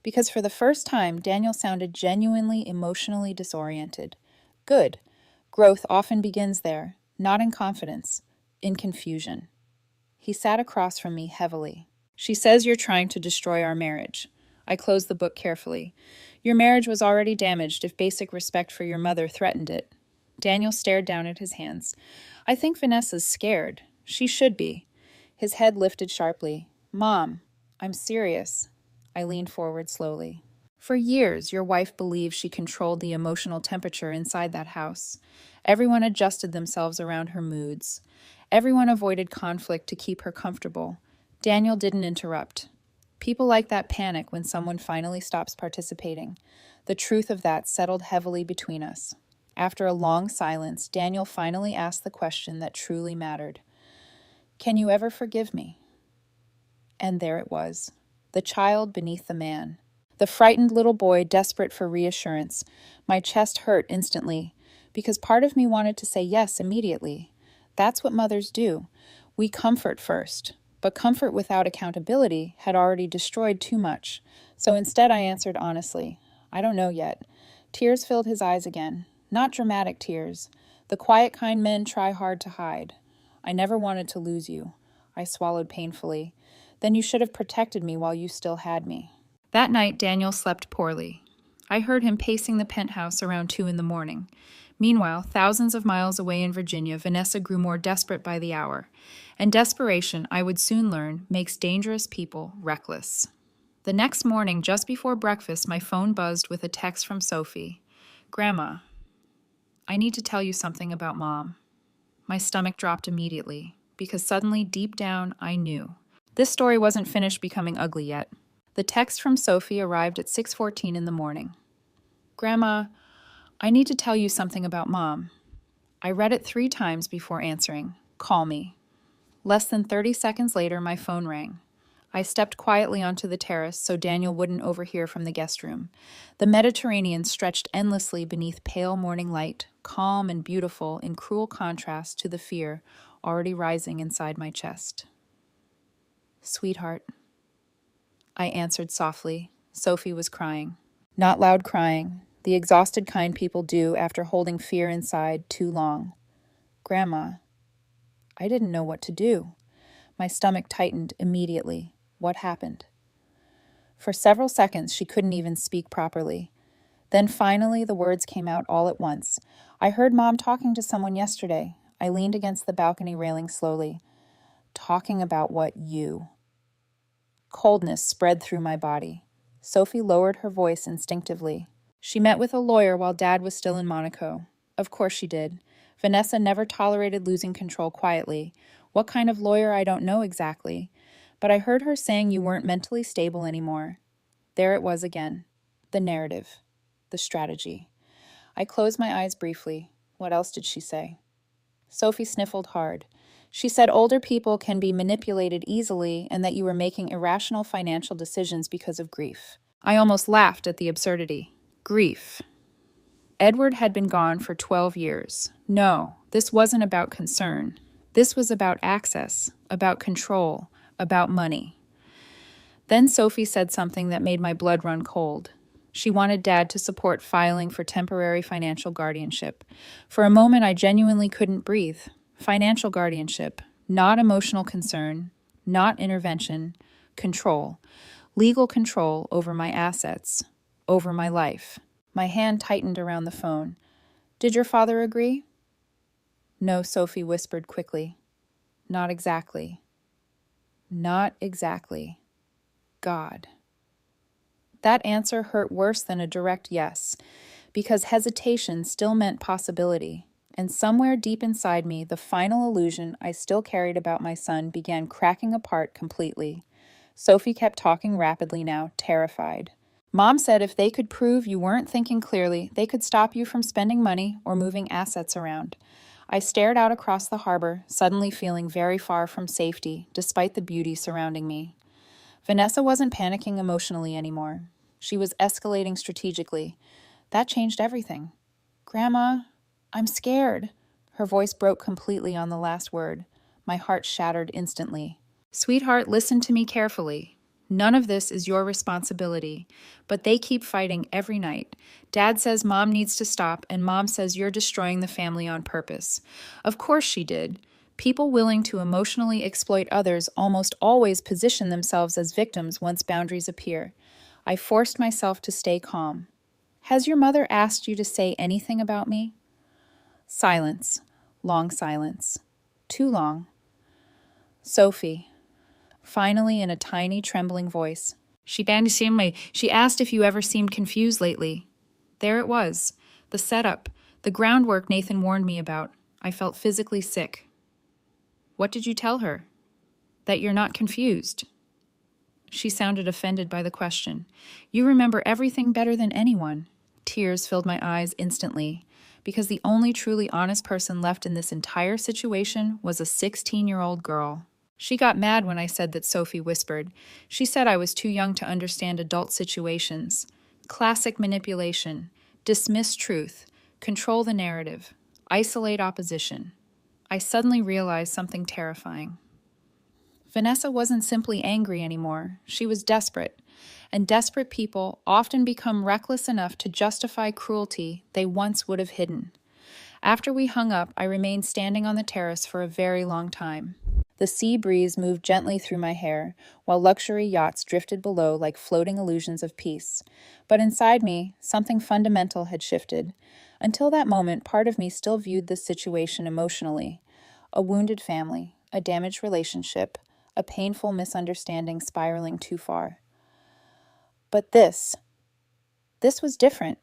because for the first time, Daniel sounded genuinely emotionally disoriented. Good. Growth often begins there, not in confidence, in confusion. He sat across from me heavily. "She says you're trying to destroy our marriage." I closed the book carefully. "Your marriage was already damaged if basic respect for your mother threatened it." Daniel stared down at his hands. "I think Vanessa's scared. She should be." His head lifted sharply. "Mom, I'm serious." I leaned forward slowly. "For years, your wife believed she controlled the emotional temperature inside that house. Everyone adjusted themselves around her moods. Everyone avoided conflict to keep her comfortable." Daniel didn't interrupt. "People like that panic when someone finally stops participating." The truth of that settled heavily between us. After a long silence, Daniel finally asked the question that truly mattered. "Can you ever forgive me?" And there it was, the child beneath the man. The frightened little boy desperate for reassurance. My chest hurt instantly, because part of me wanted to say yes immediately. That's what mothers do. We comfort first. But comfort without accountability had already destroyed too much. So instead I answered honestly, "I don't know yet." Tears filled his eyes again. Not dramatic tears. The quiet kind men try hard to hide. "I never wanted to lose you." I swallowed painfully. "Then you should have protected me while you still had me." That night, Daniel slept poorly. I heard him pacing the penthouse around 2 a.m. Meanwhile, thousands of miles away in Virginia, Vanessa grew more desperate by the hour. And desperation, I would soon learn, makes dangerous people reckless. The next morning, just before breakfast, my phone buzzed with a text from Sophie. "Grandma, I need to tell you something about Mom." My stomach dropped immediately, because suddenly, deep down, I knew. This story wasn't finished becoming ugly yet. The text from Sophie arrived at 6:14 in the morning. "Grandma, I need to tell you something about Mom." I read it 3 times before answering. "Call me." Less than 30 seconds later, my phone rang. I stepped quietly onto the terrace so Daniel wouldn't overhear from the guest room. The Mediterranean stretched endlessly beneath pale morning light, calm and beautiful in cruel contrast to the fear already rising inside my chest. "Sweetheart," I answered softly. Sophie was crying. Not loud crying, the exhausted kind people do after holding fear inside too long. "Grandma." I didn't know what to do. My stomach tightened immediately. What happened? For several seconds, she couldn't even speak properly. Then finally, the words came out all at once. "I heard Mom talking to someone yesterday." I leaned against the balcony railing slowly. "Talking about what, you?" Coldness spread through my body. Sophie lowered her voice instinctively. "She met with a lawyer while Dad was still in Monaco." Of course she did. Vanessa never tolerated losing control quietly. What kind of lawyer, I don't know exactly. But I heard her saying you weren't mentally stable anymore. There it was again. The narrative. The strategy. I closed my eyes briefly. What else did she say? Sophie sniffled hard. "She said older people can be manipulated easily and that you were making irrational financial decisions because of grief." I almost laughed at the absurdity. Grief. Edward had been gone for 12 years. No, this wasn't about concern. This was about access, about control, about money. Then Sophie said something that made my blood run cold. She wanted Dad to support filing for temporary financial guardianship. For a moment, I genuinely couldn't breathe. Financial guardianship, not emotional concern, not intervention, control. Legal control over my assets, over my life. My hand tightened around the phone. Did your father agree? No, Sophie whispered quickly. Not exactly. Not exactly. God. That answer hurt worse than a direct yes, because hesitation still meant possibility, and somewhere deep inside me, the final illusion I still carried about my son began cracking apart completely. Sophie kept talking rapidly now, terrified. Mom said if they could prove you weren't thinking clearly, they could stop you from spending money or moving assets around. I stared out across the harbor, suddenly feeling very far from safety, despite the beauty surrounding me. Vanessa wasn't panicking emotionally anymore. She was escalating strategically. That changed everything. Grandma, I'm scared. Her voice broke completely on the last word. My heart shattered instantly. Sweetheart, listen to me carefully. None of this is your responsibility, but they keep fighting every night. Dad says Mom needs to stop, and Mom says you're destroying the family on purpose. Of course she did. People willing to emotionally exploit others almost always position themselves as victims once boundaries appear. I forced myself to stay calm. Has your mother asked you to say anything about me? Silence. Long silence. Too long. Sophie. Finally, in a tiny, trembling voice. She asked if you ever seemed confused lately. There it was. The setup. The groundwork Nathan warned me about. I felt physically sick. What did you tell her? That you're not confused. She sounded offended by the question. You remember everything better than anyone. Tears filled my eyes instantly, because the only truly honest person left in this entire situation was a 16-year-old girl. She got mad when I said that, Sophie whispered. She said I was too young to understand adult situations. Classic manipulation. Dismiss truth. Control the narrative. Isolate opposition. I suddenly realized something terrifying. Vanessa wasn't simply angry anymore. She was desperate. And desperate people often become reckless enough to justify cruelty they once would have hidden. After we hung up, I remained standing on the terrace for a very long time. The sea breeze moved gently through my hair, while luxury yachts drifted below like floating illusions of peace. But inside me, something fundamental had shifted. Until that moment, part of me still viewed this situation emotionally. A wounded family, a damaged relationship, a painful misunderstanding spiraling too far. But this was different.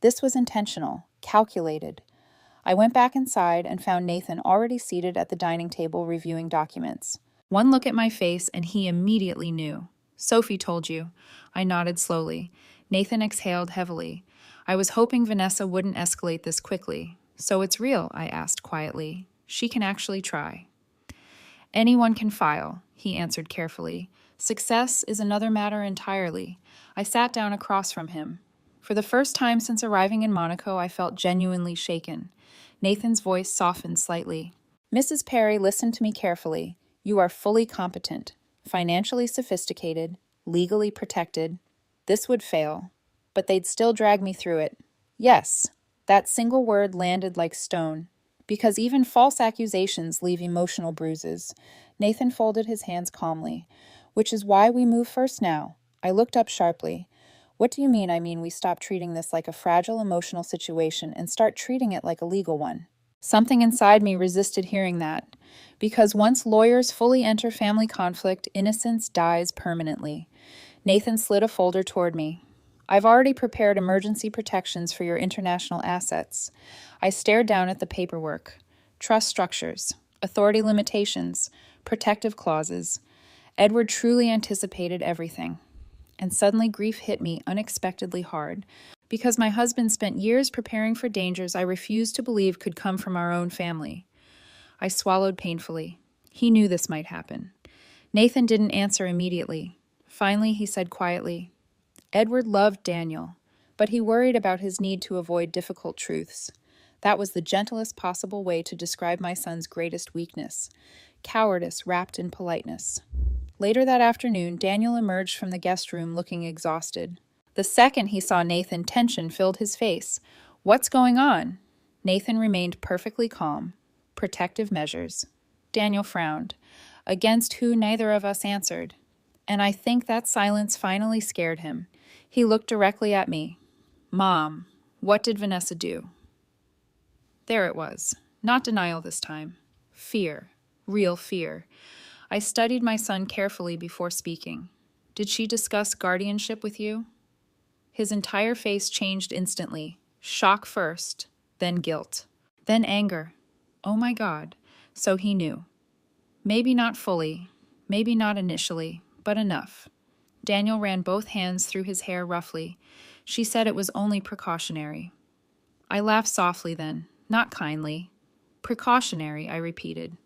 This was intentional, calculated. I went back inside and found Nathan already seated at the dining table reviewing documents. One look at my face and he immediately knew. Sophie told you. I nodded slowly. Nathan exhaled heavily. I was hoping Vanessa wouldn't escalate this quickly. So it's real, I asked quietly. She can actually try. Anyone can file, he answered carefully. Success is another matter entirely. I sat down across from him. For the first time since arriving in Monaco, I felt genuinely shaken. Nathan's voice softened slightly. Mrs. Perry listened to me carefully. You are fully competent, financially sophisticated, legally protected. This would fail, but they'd still drag me through it. Yes, that single word landed like stone, because even false accusations leave emotional bruises. Nathan folded his hands calmly. Which is why we move first now. I looked up sharply. What do you mean? I mean we stop treating this like a fragile emotional situation and start treating it like a legal one. Something inside me resisted hearing that, because once lawyers fully enter family conflict, innocence dies permanently. Nathan slid a folder toward me. I've already prepared emergency protections for your international assets. I stared down at the paperwork. Trust structures, authority limitations, protective clauses. Edward truly anticipated everything. And suddenly grief hit me unexpectedly hard, because my husband spent years preparing for dangers I refused to believe could come from our own family. I swallowed painfully. He knew this might happen. Nathan didn't answer immediately. Finally, he said quietly, Edward loved Daniel, but he worried about his need to avoid difficult truths. That was the gentlest possible way to describe my son's greatest weakness, cowardice wrapped in politeness. Later that afternoon, Daniel emerged from the guest room looking exhausted. The second he saw Nathan, tension filled his face. "What's going on?" Nathan remained perfectly calm. "Protective measures." Daniel frowned, against who neither of us answered. And I think that silence finally scared him. He looked directly at me. "Mom, what did Vanessa do?" There it was. Not denial this time. Fear. Real fear. I studied my son carefully before speaking. "Did she discuss guardianship with you?" His entire face changed instantly. Shock first, then guilt, then anger. Oh my God. So he knew. Maybe not fully, maybe not initially, but enough. Daniel ran both hands through his hair roughly. "She said it was only precautionary." I laughed softly then, not kindly. "Precautionary," I repeated.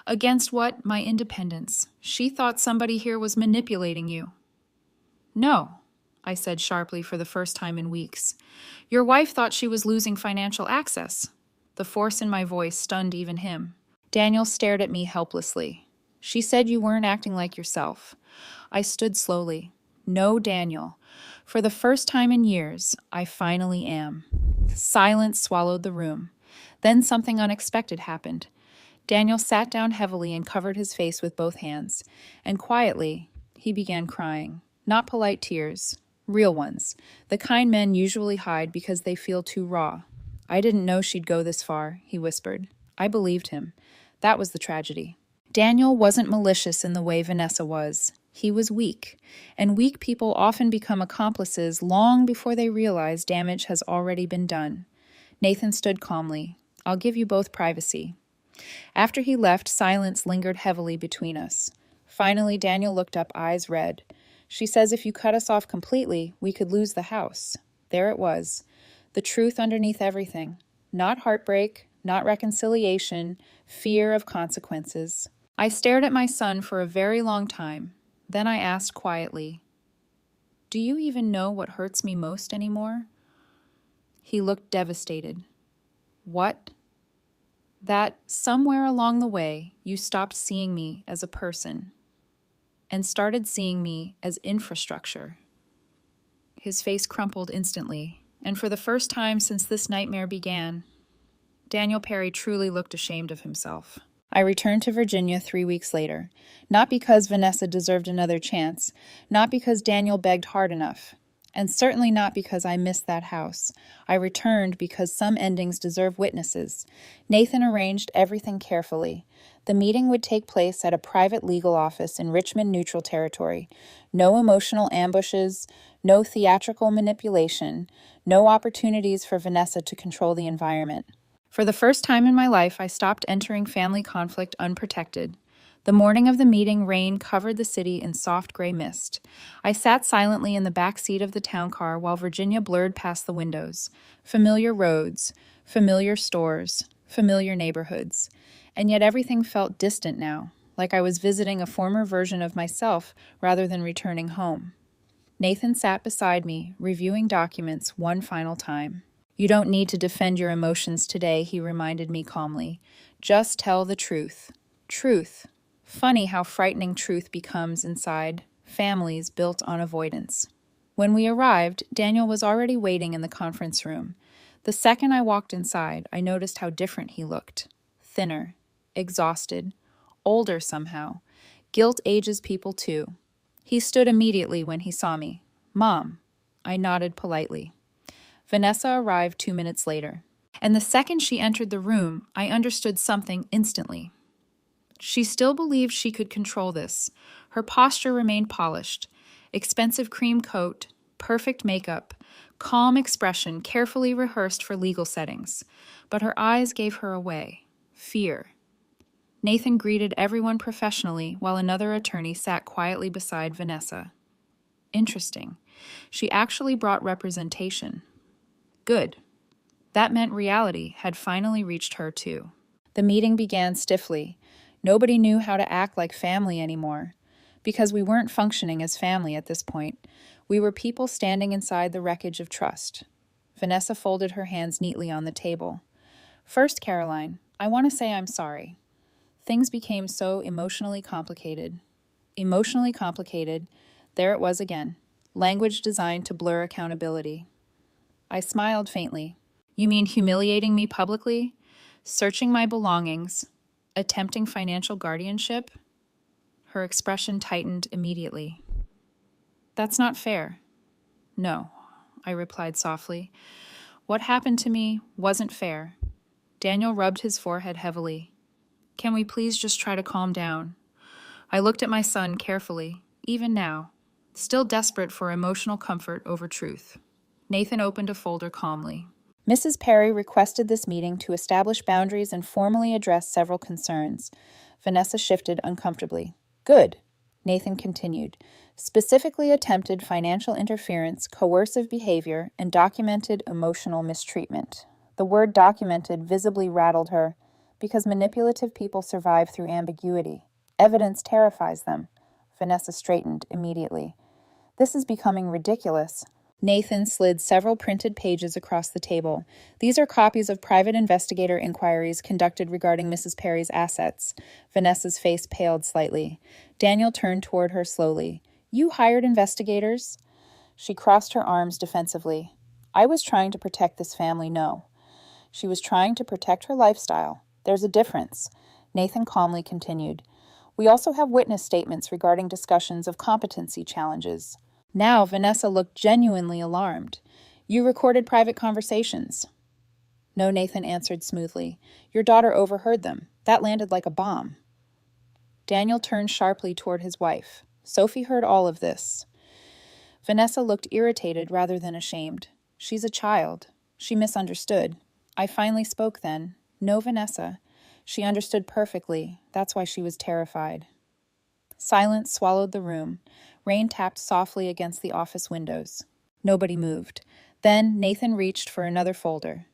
"Against what? My independence. She thought somebody here was manipulating you." "No," I said sharply for the first time in weeks. "Your wife thought she was losing financial access." The force in my voice stunned even him. Daniel stared at me helplessly. "She said you weren't acting like yourself." I stood slowly. "No, Daniel. For the first time in years, I finally am." Silence swallowed the room. Then something unexpected happened. Daniel sat down heavily and covered his face with both hands. And quietly, he began crying. Not polite tears. Real ones. The kind men usually hide because they feel too raw. "I didn't know she'd go this far," he whispered. I believed him. That was the tragedy. Daniel wasn't malicious in the way Vanessa was. He was weak, and weak people often become accomplices long before they realize damage has already been done. Nathan stood calmly. "I'll give you both privacy." After he left, silence lingered heavily between us. Finally, Daniel looked up, eyes red. "She says if you cut us off completely, we could lose the house." There it was. The truth underneath everything. Not heartbreak, not reconciliation, fear of consequences. I stared at my son for a very long time. Then I asked quietly, "Do you even know what hurts me most anymore?" He looked devastated. "What?" "That somewhere along the way, you stopped seeing me as a person and started seeing me as infrastructure." His face crumpled instantly, and for the first time since this nightmare began, Daniel Perry truly looked ashamed of himself. I returned to Virginia 3 weeks later, not because Vanessa deserved another chance, not because Daniel begged hard enough, and certainly not because I missed that house. I returned because some endings deserve witnesses. Nathan arranged everything carefully. The meeting would take place at a private legal office in Richmond neutral territory. No emotional ambushes, no theatrical manipulation, no opportunities for Vanessa to control the environment. For the first time in my life, I stopped entering family conflict unprotected. The morning of the meeting, rain covered the city in soft gray mist. I sat silently in the back seat of the town car while Virginia blurred past the windows. Familiar roads, familiar stores, familiar neighborhoods. And yet everything felt distant now, like I was visiting a former version of myself rather than returning home. Nathan sat beside me, reviewing documents one final time. "You don't need to defend your emotions today," he reminded me calmly. "Just tell the truth." Truth. Funny how frightening truth becomes inside families built on avoidance. When we arrived, Daniel was already waiting in the conference room. The second I walked inside, I noticed how different he looked. Thinner, exhausted, older somehow. Guilt ages people too. He stood immediately when he saw me. "Mom." I nodded politely. Vanessa arrived 2 minutes later. And the second she entered the room, I understood something instantly. She still believed she could control this. Her posture remained polished. Expensive cream coat, perfect makeup, calm expression carefully rehearsed for legal settings. But her eyes gave her away. Fear. Nathan greeted everyone professionally while another attorney sat quietly beside Vanessa. Interesting. She actually brought representation. Good. That meant reality had finally reached her too. The meeting began stiffly. Nobody knew how to act like family anymore, because we weren't functioning as family at this point. We were people standing inside the wreckage of trust. Vanessa folded her hands neatly on the table. "First, Caroline, I want to say I'm sorry. Things became so emotionally complicated." Emotionally complicated, there it was again. Language designed to blur accountability. I smiled faintly. You mean humiliating me publicly? Searching my belongings? Attempting financial guardianship? Her expression tightened immediately. That's not fair. No, I replied softly. What happened to me wasn't fair. Daniel rubbed his forehead heavily. Can we please just try to calm down? I looked at my son carefully, even now, still desperate for emotional comfort over truth. Nathan opened a folder calmly. Mrs. Perry requested this meeting to establish boundaries and formally address several concerns. Vanessa shifted uncomfortably. Good, Nathan continued. Specifically attempted financial interference, coercive behavior, and documented emotional mistreatment. The word documented visibly rattled her, because manipulative people survive through ambiguity. Evidence terrifies them. Vanessa straightened immediately. This is becoming ridiculous. Nathan slid several printed pages across the table. These are copies of private investigator inquiries conducted regarding Mrs. Perry's assets. Vanessa's face paled slightly. Daniel turned toward her slowly. You hired investigators? She crossed her arms defensively. I was trying to protect this family, no. She was trying to protect her lifestyle. There's a difference. Nathan calmly continued. We also have witness statements regarding discussions of competency challenges. Now Vanessa looked genuinely alarmed. You recorded private conversations. No, Nathan answered smoothly. Your daughter overheard them. That landed like a bomb. Daniel turned sharply toward his wife. Sophie heard all of this. Vanessa looked irritated rather than ashamed. She's a child. She misunderstood. I finally spoke then. No, Vanessa. She understood perfectly. That's why she was terrified. Silence swallowed the room. Rain tapped softly against the office windows. Nobody moved. Then Nathan reached for another folder.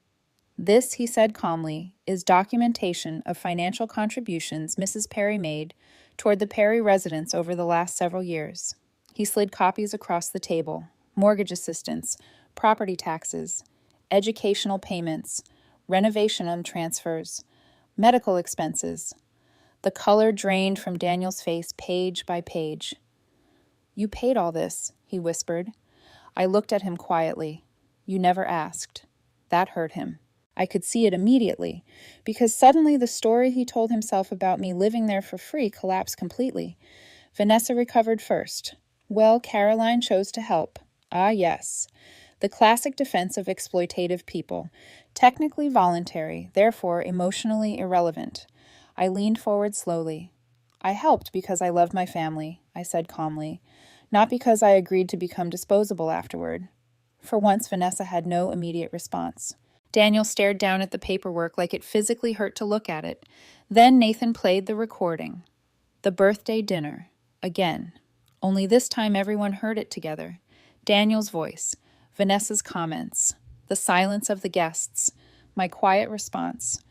This, he said calmly, is documentation of financial contributions Mrs. Perry made toward the Perry residence over the last several years. He slid copies across the table. Mortgage assistance, property taxes, educational payments, renovation transfers, medical expenses. The color drained from Daniel's face page by page. You paid all this, he whispered. I looked at him quietly. You never asked. That hurt him. I could see it immediately, because suddenly the story he told himself about me living there for free collapsed completely. Vanessa recovered first. Well, Caroline chose to help. Ah, yes. The classic defense of exploitative people. Technically voluntary, therefore emotionally irrelevant. I leaned forward slowly. I helped because I loved my family, I said calmly, not because I agreed to become disposable afterward. For once, Vanessa had no immediate response. Daniel stared down at the paperwork like it physically hurt to look at it. Then Nathan played the recording. The birthday dinner. Again. Only this time everyone heard it together. Daniel's voice. Vanessa's comments. The silence of the guests. My quiet response.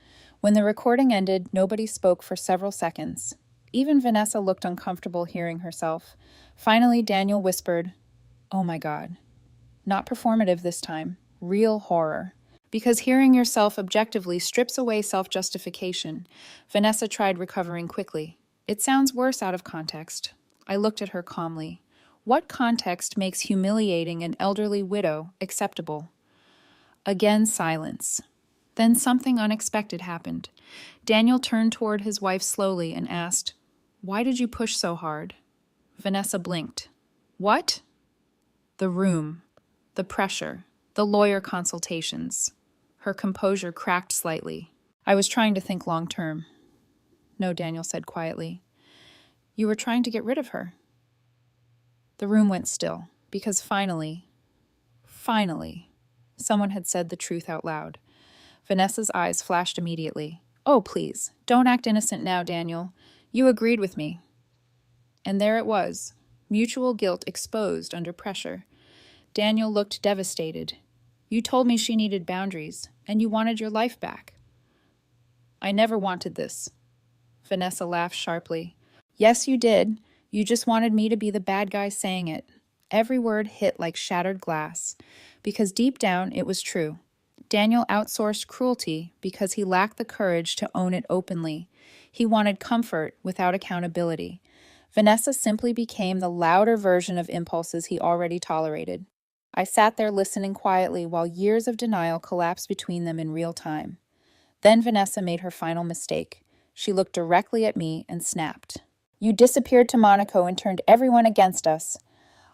When the recording ended, nobody spoke for several seconds. Even Vanessa looked uncomfortable hearing herself. Finally, Daniel whispered, Oh my God. Not performative this time. Real horror. Because hearing yourself objectively strips away self-justification. Vanessa tried recovering quickly. It sounds worse out of context. I looked at her calmly. What context makes humiliating an elderly widow acceptable? Again, silence. Then something unexpected happened. Daniel turned toward his wife slowly and asked, Why did you push so hard? Vanessa blinked. What? The room. The pressure. The lawyer consultations. Her composure cracked slightly. I was trying to think long term. No, Daniel said quietly. You were trying to get rid of her. The room went still, because finally, someone had said the truth out loud. Vanessa's eyes flashed immediately. Oh, please, don't act innocent now, Daniel. You agreed with me. And there it was, mutual guilt exposed under pressure. Daniel looked devastated. You told me she needed boundaries, and you wanted your life back. I never wanted this. Vanessa laughed sharply. Yes, you did. You just wanted me to be the bad guy saying it. Every word hit like shattered glass, because deep down it was true. Daniel outsourced cruelty because he lacked the courage to own it openly. He wanted comfort without accountability. Vanessa simply became the louder version of impulses he already tolerated. I sat there listening quietly while years of denial collapsed between them in real time. Then Vanessa made her final mistake. She looked directly at me and snapped. "You disappeared to Monaco and turned everyone against us."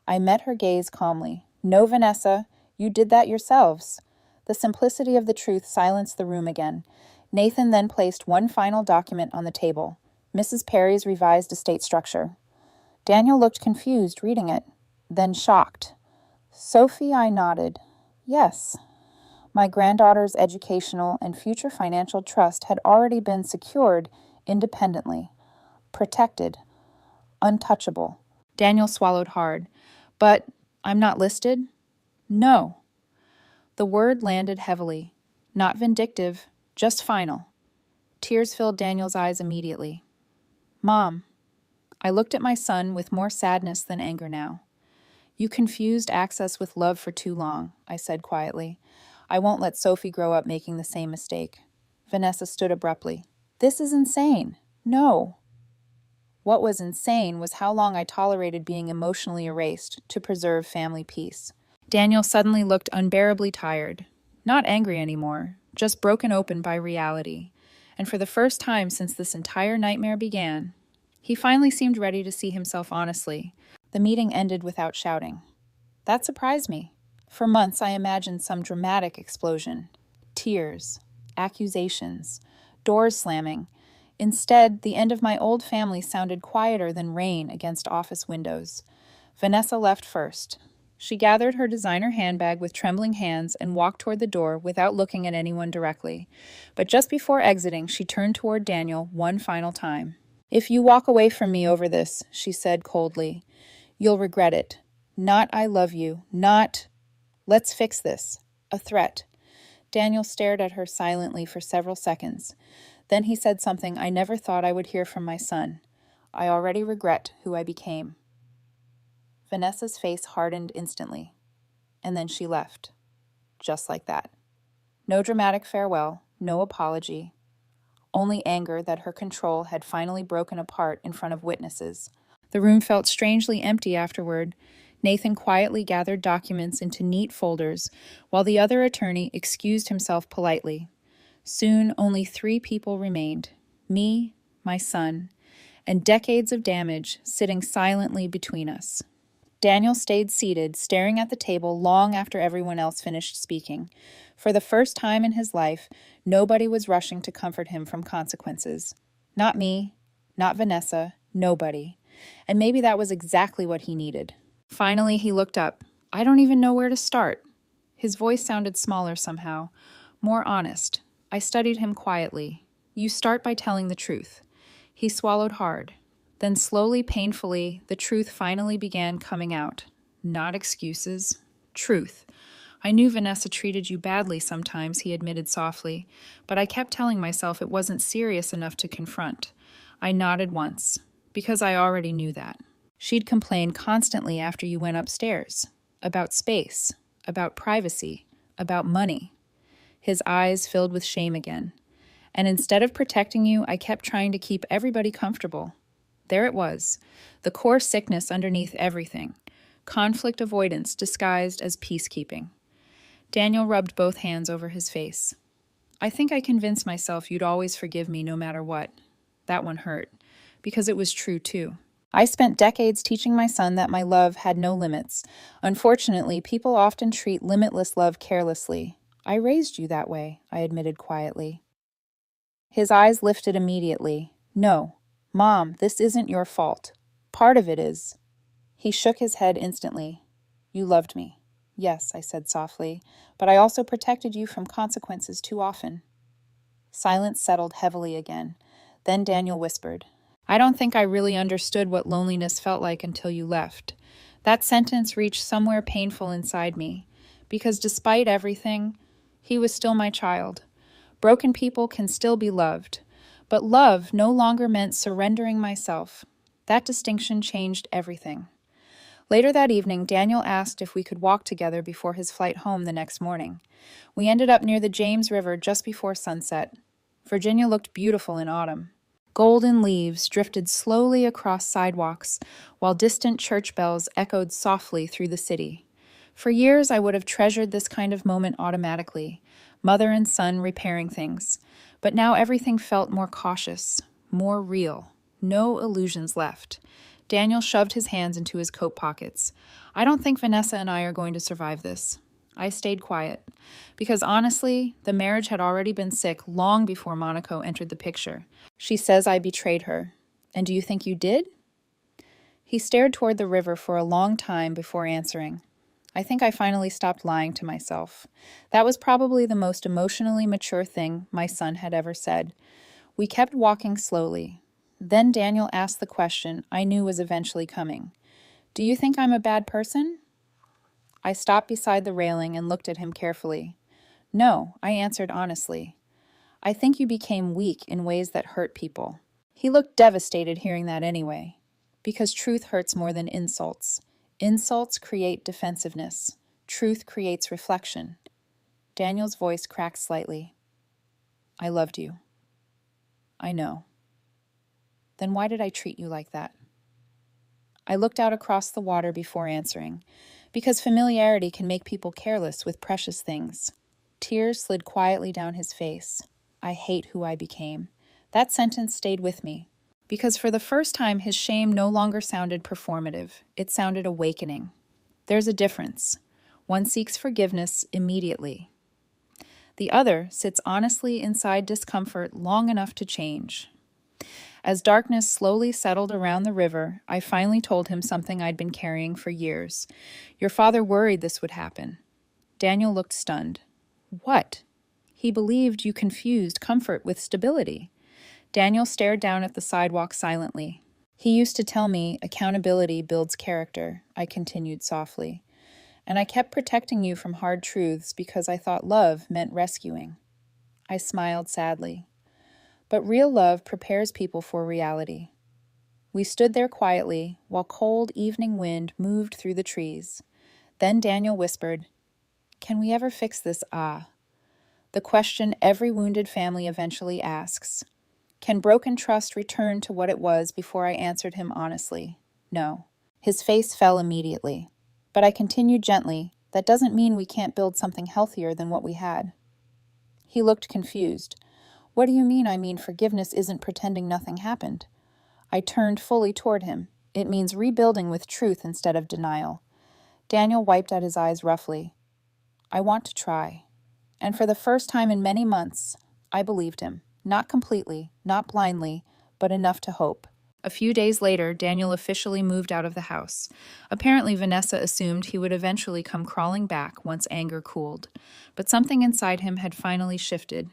I met her gaze calmly. "No, Vanessa, you did that yourselves." The simplicity of the truth silenced the room again. Nathan then placed one final document on the table, Mrs. Perry's revised estate structure. Daniel looked confused reading it, then shocked. "Sophie," I nodded. "Yes." My granddaughter's educational and future financial trust had already been secured independently, protected, untouchable. Daniel swallowed hard. "But I'm not listed?" "No." The word landed heavily. Not vindictive, just final. Tears filled Daniel's eyes immediately. "Mom." I looked at my son with more sadness than anger now. "You confused access with love for too long," I said quietly. "I won't let Sophie grow up making the same mistake." Vanessa stood abruptly. "This is insane." "No." What was insane was how long I tolerated being emotionally erased to preserve family peace. Daniel suddenly looked unbearably tired. Not angry anymore, just broken open by reality. And for the first time since this entire nightmare began, he finally seemed ready to see himself honestly. The meeting ended without shouting. That surprised me. For months I imagined some dramatic explosion. Tears, accusations, doors slamming. Instead, the end of my old family sounded quieter than rain against office windows. Vanessa left first. She gathered her designer handbag with trembling hands and walked toward the door without looking at anyone directly. But just before exiting, she turned toward Daniel one final time. "If you walk away from me over this," she said coldly, "you'll regret it. Not 'I love you,' not 'let's fix this,' a threat." Daniel stared at her silently for several seconds. Then he said something I never thought I would hear from my son. "I already regret who I became." Vanessa's face hardened instantly, and then she left. Just like that. No dramatic farewell, no apology, only anger that her control had finally broken apart in front of witnesses. The room felt strangely empty afterward. Nathan quietly gathered documents into neat folders, while the other attorney excused himself politely. Soon, only 3 people remained: me, my son, and decades of damage sitting silently between us. Daniel stayed seated, staring at the table long after everyone else finished speaking. For the first time in his life, nobody was rushing to comfort him from consequences. Not me, not Vanessa, nobody. And maybe that was exactly what he needed. Finally, he looked up. "I don't even know where to start." His voice sounded smaller somehow, more honest. I studied him quietly. "You start by telling the truth." He swallowed hard. Then slowly, painfully, the truth finally began coming out. Not excuses. Truth. "I knew Vanessa treated you badly sometimes," he admitted softly, "but I kept telling myself it wasn't serious enough to confront." I nodded once, because I already knew that. "She'd complain constantly after you went upstairs. About space, about privacy, about money." His eyes filled with shame again. "And instead of protecting you, I kept trying to keep everybody comfortable." There it was, the core sickness underneath everything. Conflict avoidance disguised as peacekeeping. Daniel rubbed both hands over his face. "I think I convinced myself you'd always forgive me no matter what." That one hurt, because it was true too. I spent decades teaching my son that my love had no limits. Unfortunately, people often treat limitless love carelessly. "I raised you that way," I admitted quietly. His eyes lifted immediately. "No, Mom, this isn't your fault. Part of it is." He shook his head instantly. "You loved me." "Yes," I said softly, "but I also protected you from consequences too often." Silence settled heavily again. Then Daniel whispered, "I don't think I really understood what loneliness felt like until you left." That sentence reached somewhere painful inside me, because despite everything, he was still my child. Broken people can still be loved, but love no longer meant surrendering myself. That distinction changed everything. Later that evening, Daniel asked if we could walk together before his flight home the next morning. We ended up near the James River just before sunset. Virginia looked beautiful in autumn. Golden leaves drifted slowly across sidewalks, while distant church bells echoed softly through the city. For years, I would have treasured this kind of moment automatically, mother and son repairing things. But now everything felt more cautious, more real. No illusions left. Daniel shoved his hands into his coat pockets. I don't think Vanessa and I are going to survive this. I stayed quiet, because honestly, the marriage had already been sick long before Monaco entered the picture. She says I betrayed her. And do you think you did? He stared toward the river for a long time before answering. I think I finally stopped lying to myself. That was probably the most emotionally mature thing my son had ever said. We kept walking slowly. Then Daniel asked the question I knew was eventually coming. Do you think I'm a bad person? I stopped beside the railing and looked at him carefully. No, I answered honestly. I think you became weak in ways that hurt people. He looked devastated hearing that anyway, because truth hurts more than insults. Insults create defensiveness. Truth creates reflection. Daniel's voice cracked slightly. I loved you. I know. Then why did I treat you like that? I looked out across the water before answering, because familiarity can make people careless with precious things. Tears slid quietly down his face. I hate who I became. That sentence stayed with me, because for the first time his shame no longer sounded performative. It sounded awakening. There's a difference. One seeks forgiveness immediately. The other sits honestly inside discomfort long enough to change. As darkness slowly settled around the river, I finally told him something I'd been carrying for years. Your father worried this would happen. Daniel looked stunned. What? He believed you confused comfort with stability. Daniel stared down at the sidewalk silently. He used to tell me accountability builds character, I continued softly. And I kept protecting you from hard truths because I thought love meant rescuing. I smiled sadly. But real love prepares people for reality. We stood there quietly while cold evening wind moved through the trees. Then Daniel whispered, Can we ever fix this The question every wounded family eventually asks. Can broken trust return to what it was before I answered him honestly? No. His face fell immediately. But I continued gently, that doesn't mean we can't build something healthier than what we had. He looked confused. What do you mean? I mean forgiveness isn't pretending nothing happened. I turned fully toward him. It means rebuilding with truth instead of denial. Daniel wiped at his eyes roughly. I want to try. And for the first time in many months, I believed him. Not completely, not blindly, but enough to hope. A few days later, Daniel officially moved out of the house. Apparently, Vanessa assumed he would eventually come crawling back once anger cooled. But something inside him had finally shifted.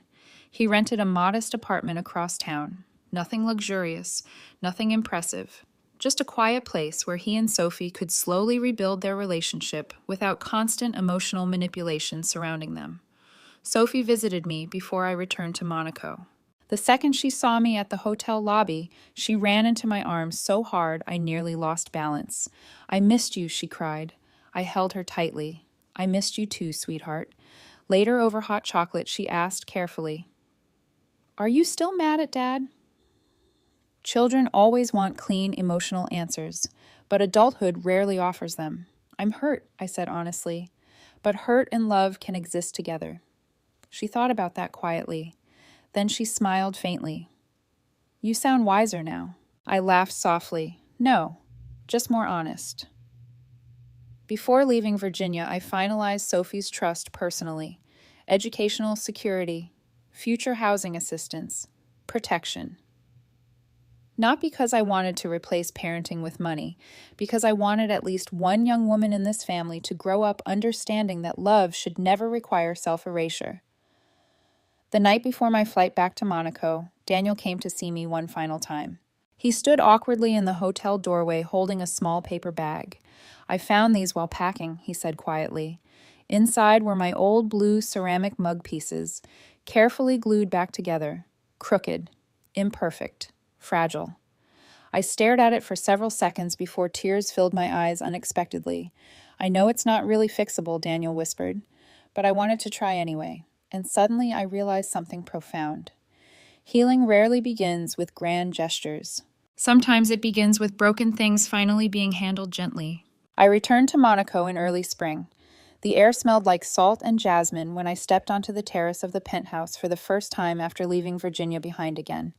He rented a modest apartment across town. Nothing luxurious, nothing impressive. Just a quiet place where he and Sophie could slowly rebuild their relationship without constant emotional manipulation surrounding them. Sophie visited me before I returned to Monaco. The second she saw me at the hotel lobby, she ran into my arms so hard I nearly lost balance. I missed you, she cried. I held her tightly. I missed you too, sweetheart. Later, over hot chocolate, she asked carefully, Are you still mad at Dad? Children always want clean, emotional answers, but adulthood rarely offers them. I'm hurt, I said honestly, but hurt and love can exist together. She thought about that quietly. Then she smiled faintly. You sound wiser now. I laughed softly. No, just more honest. Before leaving Virginia, I finalized Sophie's trust personally. Educational security, future housing assistance, protection. Not because I wanted to replace parenting with money, because I wanted at least one young woman in this family to grow up understanding that love should never require self-erasure. The night before my flight back to Monaco, Daniel came to see me one final time. He stood awkwardly in the hotel doorway holding a small paper bag. I found these while packing, he said quietly. Inside were my old blue ceramic mug pieces, carefully glued back together, crooked, imperfect, fragile. I stared at it for several seconds before tears filled my eyes unexpectedly. I know it's not really fixable, Daniel whispered, but I wanted to try anyway. And suddenly I realized something profound. Healing rarely begins with grand gestures. Sometimes it begins with broken things finally being handled gently. I returned to Monaco in early spring. The air smelled like salt and jasmine when I stepped onto the terrace of the Penthouse for the first time after leaving Virginia behind again.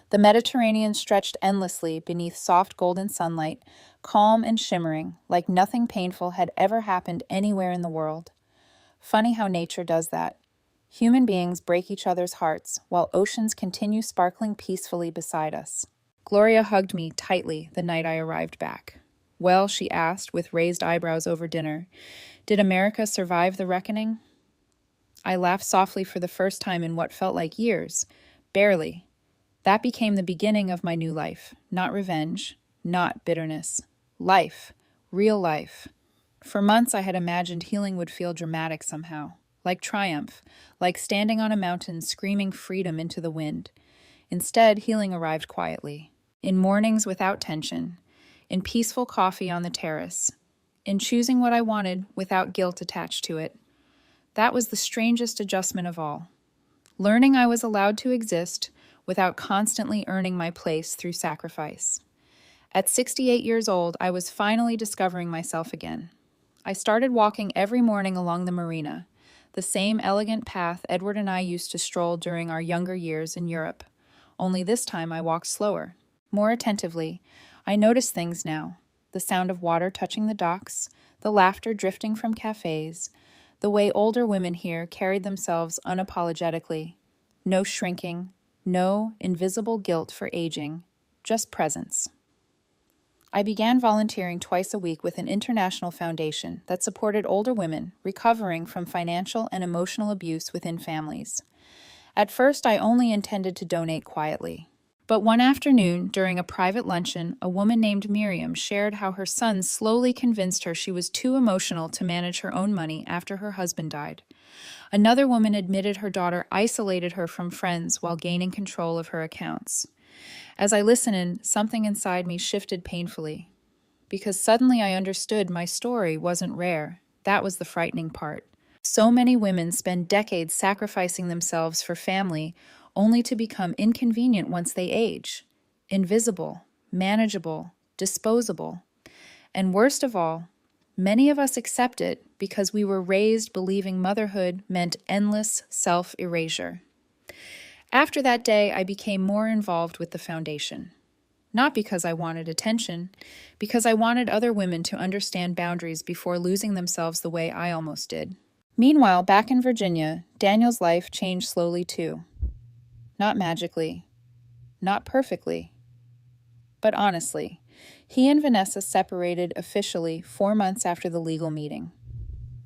The Mediterranean stretched endlessly beneath soft golden sunlight, calm and shimmering, like nothing painful had ever happened anywhere in the world. Funny how nature does that. Human beings break each other's hearts, while oceans continue sparkling peacefully beside us. Gloria hugged me tightly the night I arrived back. Well, she asked, with raised eyebrows over dinner, did America survive the reckoning? I laughed softly for the first time in what felt like years. Barely. That became the beginning of my new life. Not revenge, not bitterness. Life. Real life. For months I had imagined healing would feel dramatic somehow. Like triumph. Like standing on a mountain screaming freedom into the wind. Instead, healing arrived quietly. In mornings without tension. In peaceful coffee on the terrace. In choosing what I wanted without guilt attached to it. That was the strangest adjustment of all. Learning I was allowed to exist without constantly earning my place through sacrifice. At 68 years old, I was finally discovering myself again. I started walking every morning along the marina, the same elegant path Edward and I used to stroll during our younger years in Europe. Only this time I walked slower. More attentively, I noticed things now. The sound of water touching the docks, the laughter drifting from cafes, the way older women here carried themselves unapologetically. No shrinking, no invisible guilt for aging, just presence. I began volunteering twice a week with an international foundation that supported older women recovering from financial and emotional abuse within families. At first, I only intended to donate quietly. But one afternoon, during a private luncheon, a woman named Miriam shared how her son slowly convinced her she was too emotional to manage her own money after her husband died. Another woman admitted her daughter isolated her from friends while gaining control of her accounts. As I listened, something inside me shifted painfully. Because suddenly I understood my story wasn't rare. That was the frightening part. So many women spend decades sacrificing themselves for family only to become inconvenient once they age, invisible, manageable, disposable. And worst of all, many of us accept it because we were raised believing motherhood meant endless self-erasure. After that day, I became more involved with the foundation. Not because I wanted attention, because I wanted other women to understand boundaries before losing themselves the way I almost did. Meanwhile, back in Virginia, Daniel's life changed slowly too. Not magically, not perfectly, but honestly. He and Vanessa separated officially 4 months after the legal meeting.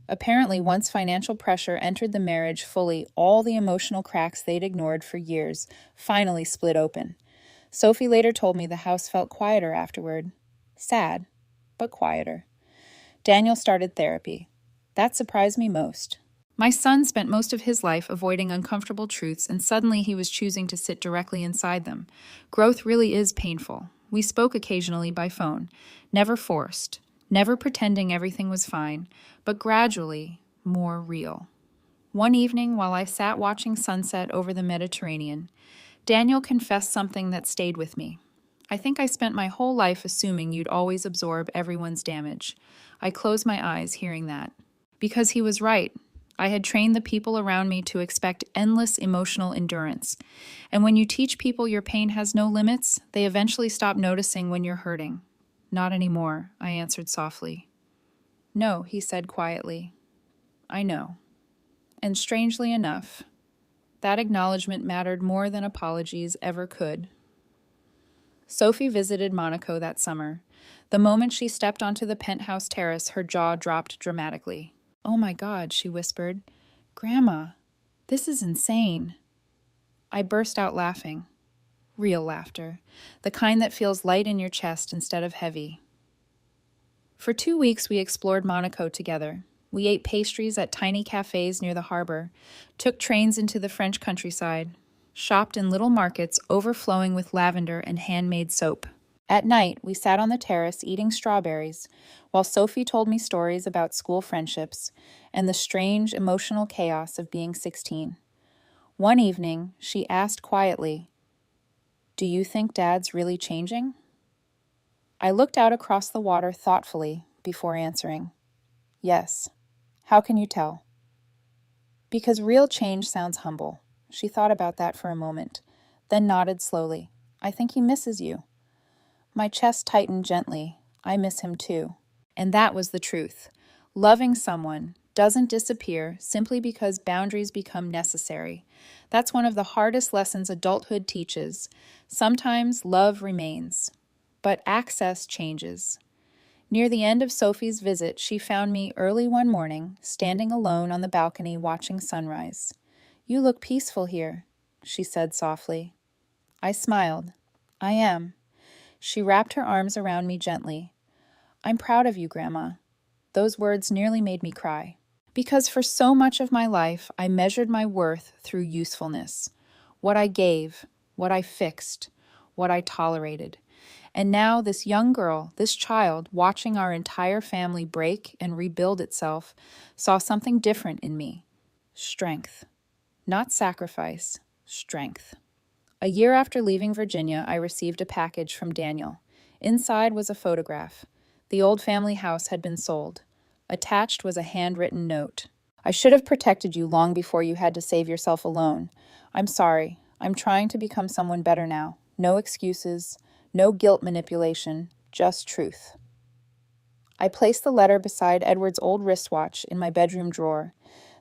Apparently, once financial pressure entered the marriage fully, all the emotional cracks they'd ignored for years finally split open. Sophie later told me the house felt quieter afterward. Sad, but quieter. Daniel started therapy. That surprised me most. My son spent most of his life avoiding uncomfortable truths, and suddenly he was choosing to sit directly inside them. Growth really is painful. We spoke occasionally by phone, never forced, never pretending everything was fine, but gradually more real. One evening, while I sat watching sunset over the Mediterranean, Daniel confessed something that stayed with me. I think I spent my whole life assuming you'd always absorb everyone's damage. I closed my eyes hearing that. Because he was right. I had trained the people around me to expect endless emotional endurance. And when you teach people your pain has no limits, they eventually stop noticing when you're hurting. Not anymore, I answered softly. No, he said quietly. I know. And strangely enough, that acknowledgement mattered more than apologies ever could. Sophie visited Monaco that summer. The moment she stepped onto the penthouse terrace, her jaw dropped dramatically. Oh my God, she whispered. Grandma, this is insane. I burst out laughing. Real laughter. The kind that feels light in your chest instead of heavy. For 2 weeks, we explored Monaco together. We ate pastries at tiny cafes near the harbor, took trains into the French countryside, shopped in little markets overflowing with lavender and handmade soap. At night, we sat on the terrace eating strawberries, while Sophie told me stories about school friendships and the strange emotional chaos of being 16. One evening, she asked quietly, "Do you think Dad's really changing?" I looked out across the water thoughtfully before answering, "Yes. How can you tell?" "Because real change sounds humble." She thought about that for a moment, then nodded slowly. "I think he misses you." My chest tightened gently. I miss him too. And that was the truth. Loving someone doesn't disappear simply because boundaries become necessary. That's one of the hardest lessons adulthood teaches. Sometimes love remains, but access changes. Near the end of Sophie's visit, she found me early one morning, standing alone on the balcony watching sunrise. "You look peaceful here," she said softly. I smiled. "I am." She wrapped her arms around me gently. "I'm proud of you, Grandma." Those words nearly made me cry. Because for so much of my life, I measured my worth through usefulness. What I gave, what I fixed, what I tolerated. And now this young girl, this child, watching our entire family break and rebuild itself, saw something different in me. Strength. Not sacrifice, strength. A year after leaving Virginia, I received a package from Daniel. Inside was a photograph. The old family house had been sold. Attached was a handwritten note. "I should have protected you long before you had to save yourself alone. I'm sorry. I'm trying to become someone better now. No excuses, no guilt manipulation, just truth." I placed the letter beside Edward's old wristwatch in my bedroom drawer.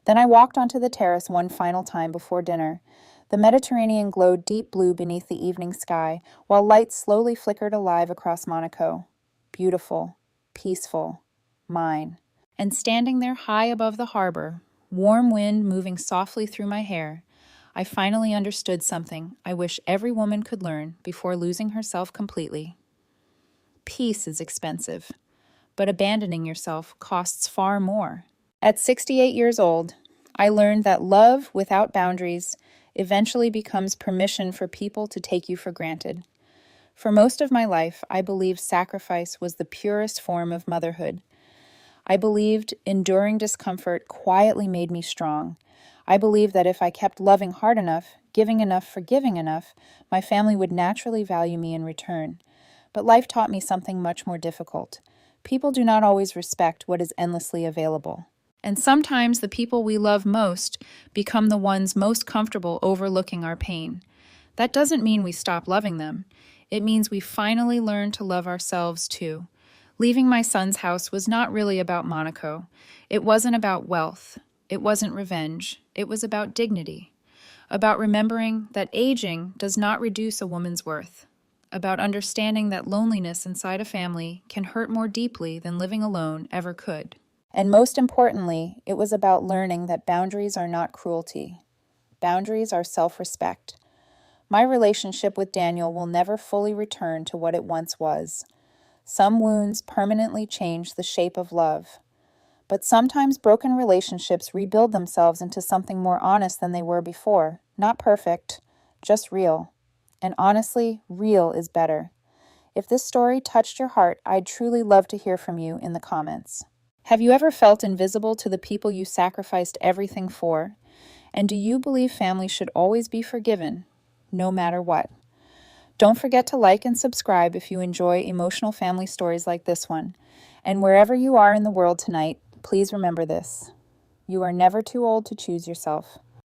Then I walked onto the terrace one final time before dinner. The Mediterranean glowed deep blue beneath the evening sky, while lights slowly flickered alive across Monaco. Beautiful, peaceful, mine. And standing there high above the harbor, warm wind moving softly through my hair, I finally understood something I wish every woman could learn before losing herself completely. Peace is expensive, but abandoning yourself costs far more. At 68 years old, I learned that love without boundaries eventually becomes permission for people to take you for granted. For most of my life, I believed sacrifice was the purest form of motherhood. I believed enduring discomfort quietly made me strong. I believed that if I kept loving hard enough, giving enough, forgiving enough, my family would naturally value me in return. But life taught me something much more difficult. People do not always respect what is endlessly available. And sometimes the people we love most become the ones most comfortable overlooking our pain. That doesn't mean we stop loving them. It means we finally learn to love ourselves too. Leaving my son's house was not really about Monaco. It wasn't about wealth. It wasn't revenge. It was about dignity. About remembering that aging does not reduce a woman's worth. About understanding that loneliness inside a family can hurt more deeply than living alone ever could. And most importantly, it was about learning that boundaries are not cruelty. Boundaries are self-respect. My relationship with Daniel will never fully return to what it once was. Some wounds permanently change the shape of love. But sometimes broken relationships rebuild themselves into something more honest than they were before. Not perfect, just real. And honestly, real is better. If this story touched your heart, I'd truly love to hear from you in the comments. Have you ever felt invisible to the people you sacrificed everything for? And do you believe family should always be forgiven, no matter what? Don't forget to like and subscribe if you enjoy emotional family stories like this one. And wherever you are in the world tonight, please remember this: you are never too old to choose yourself.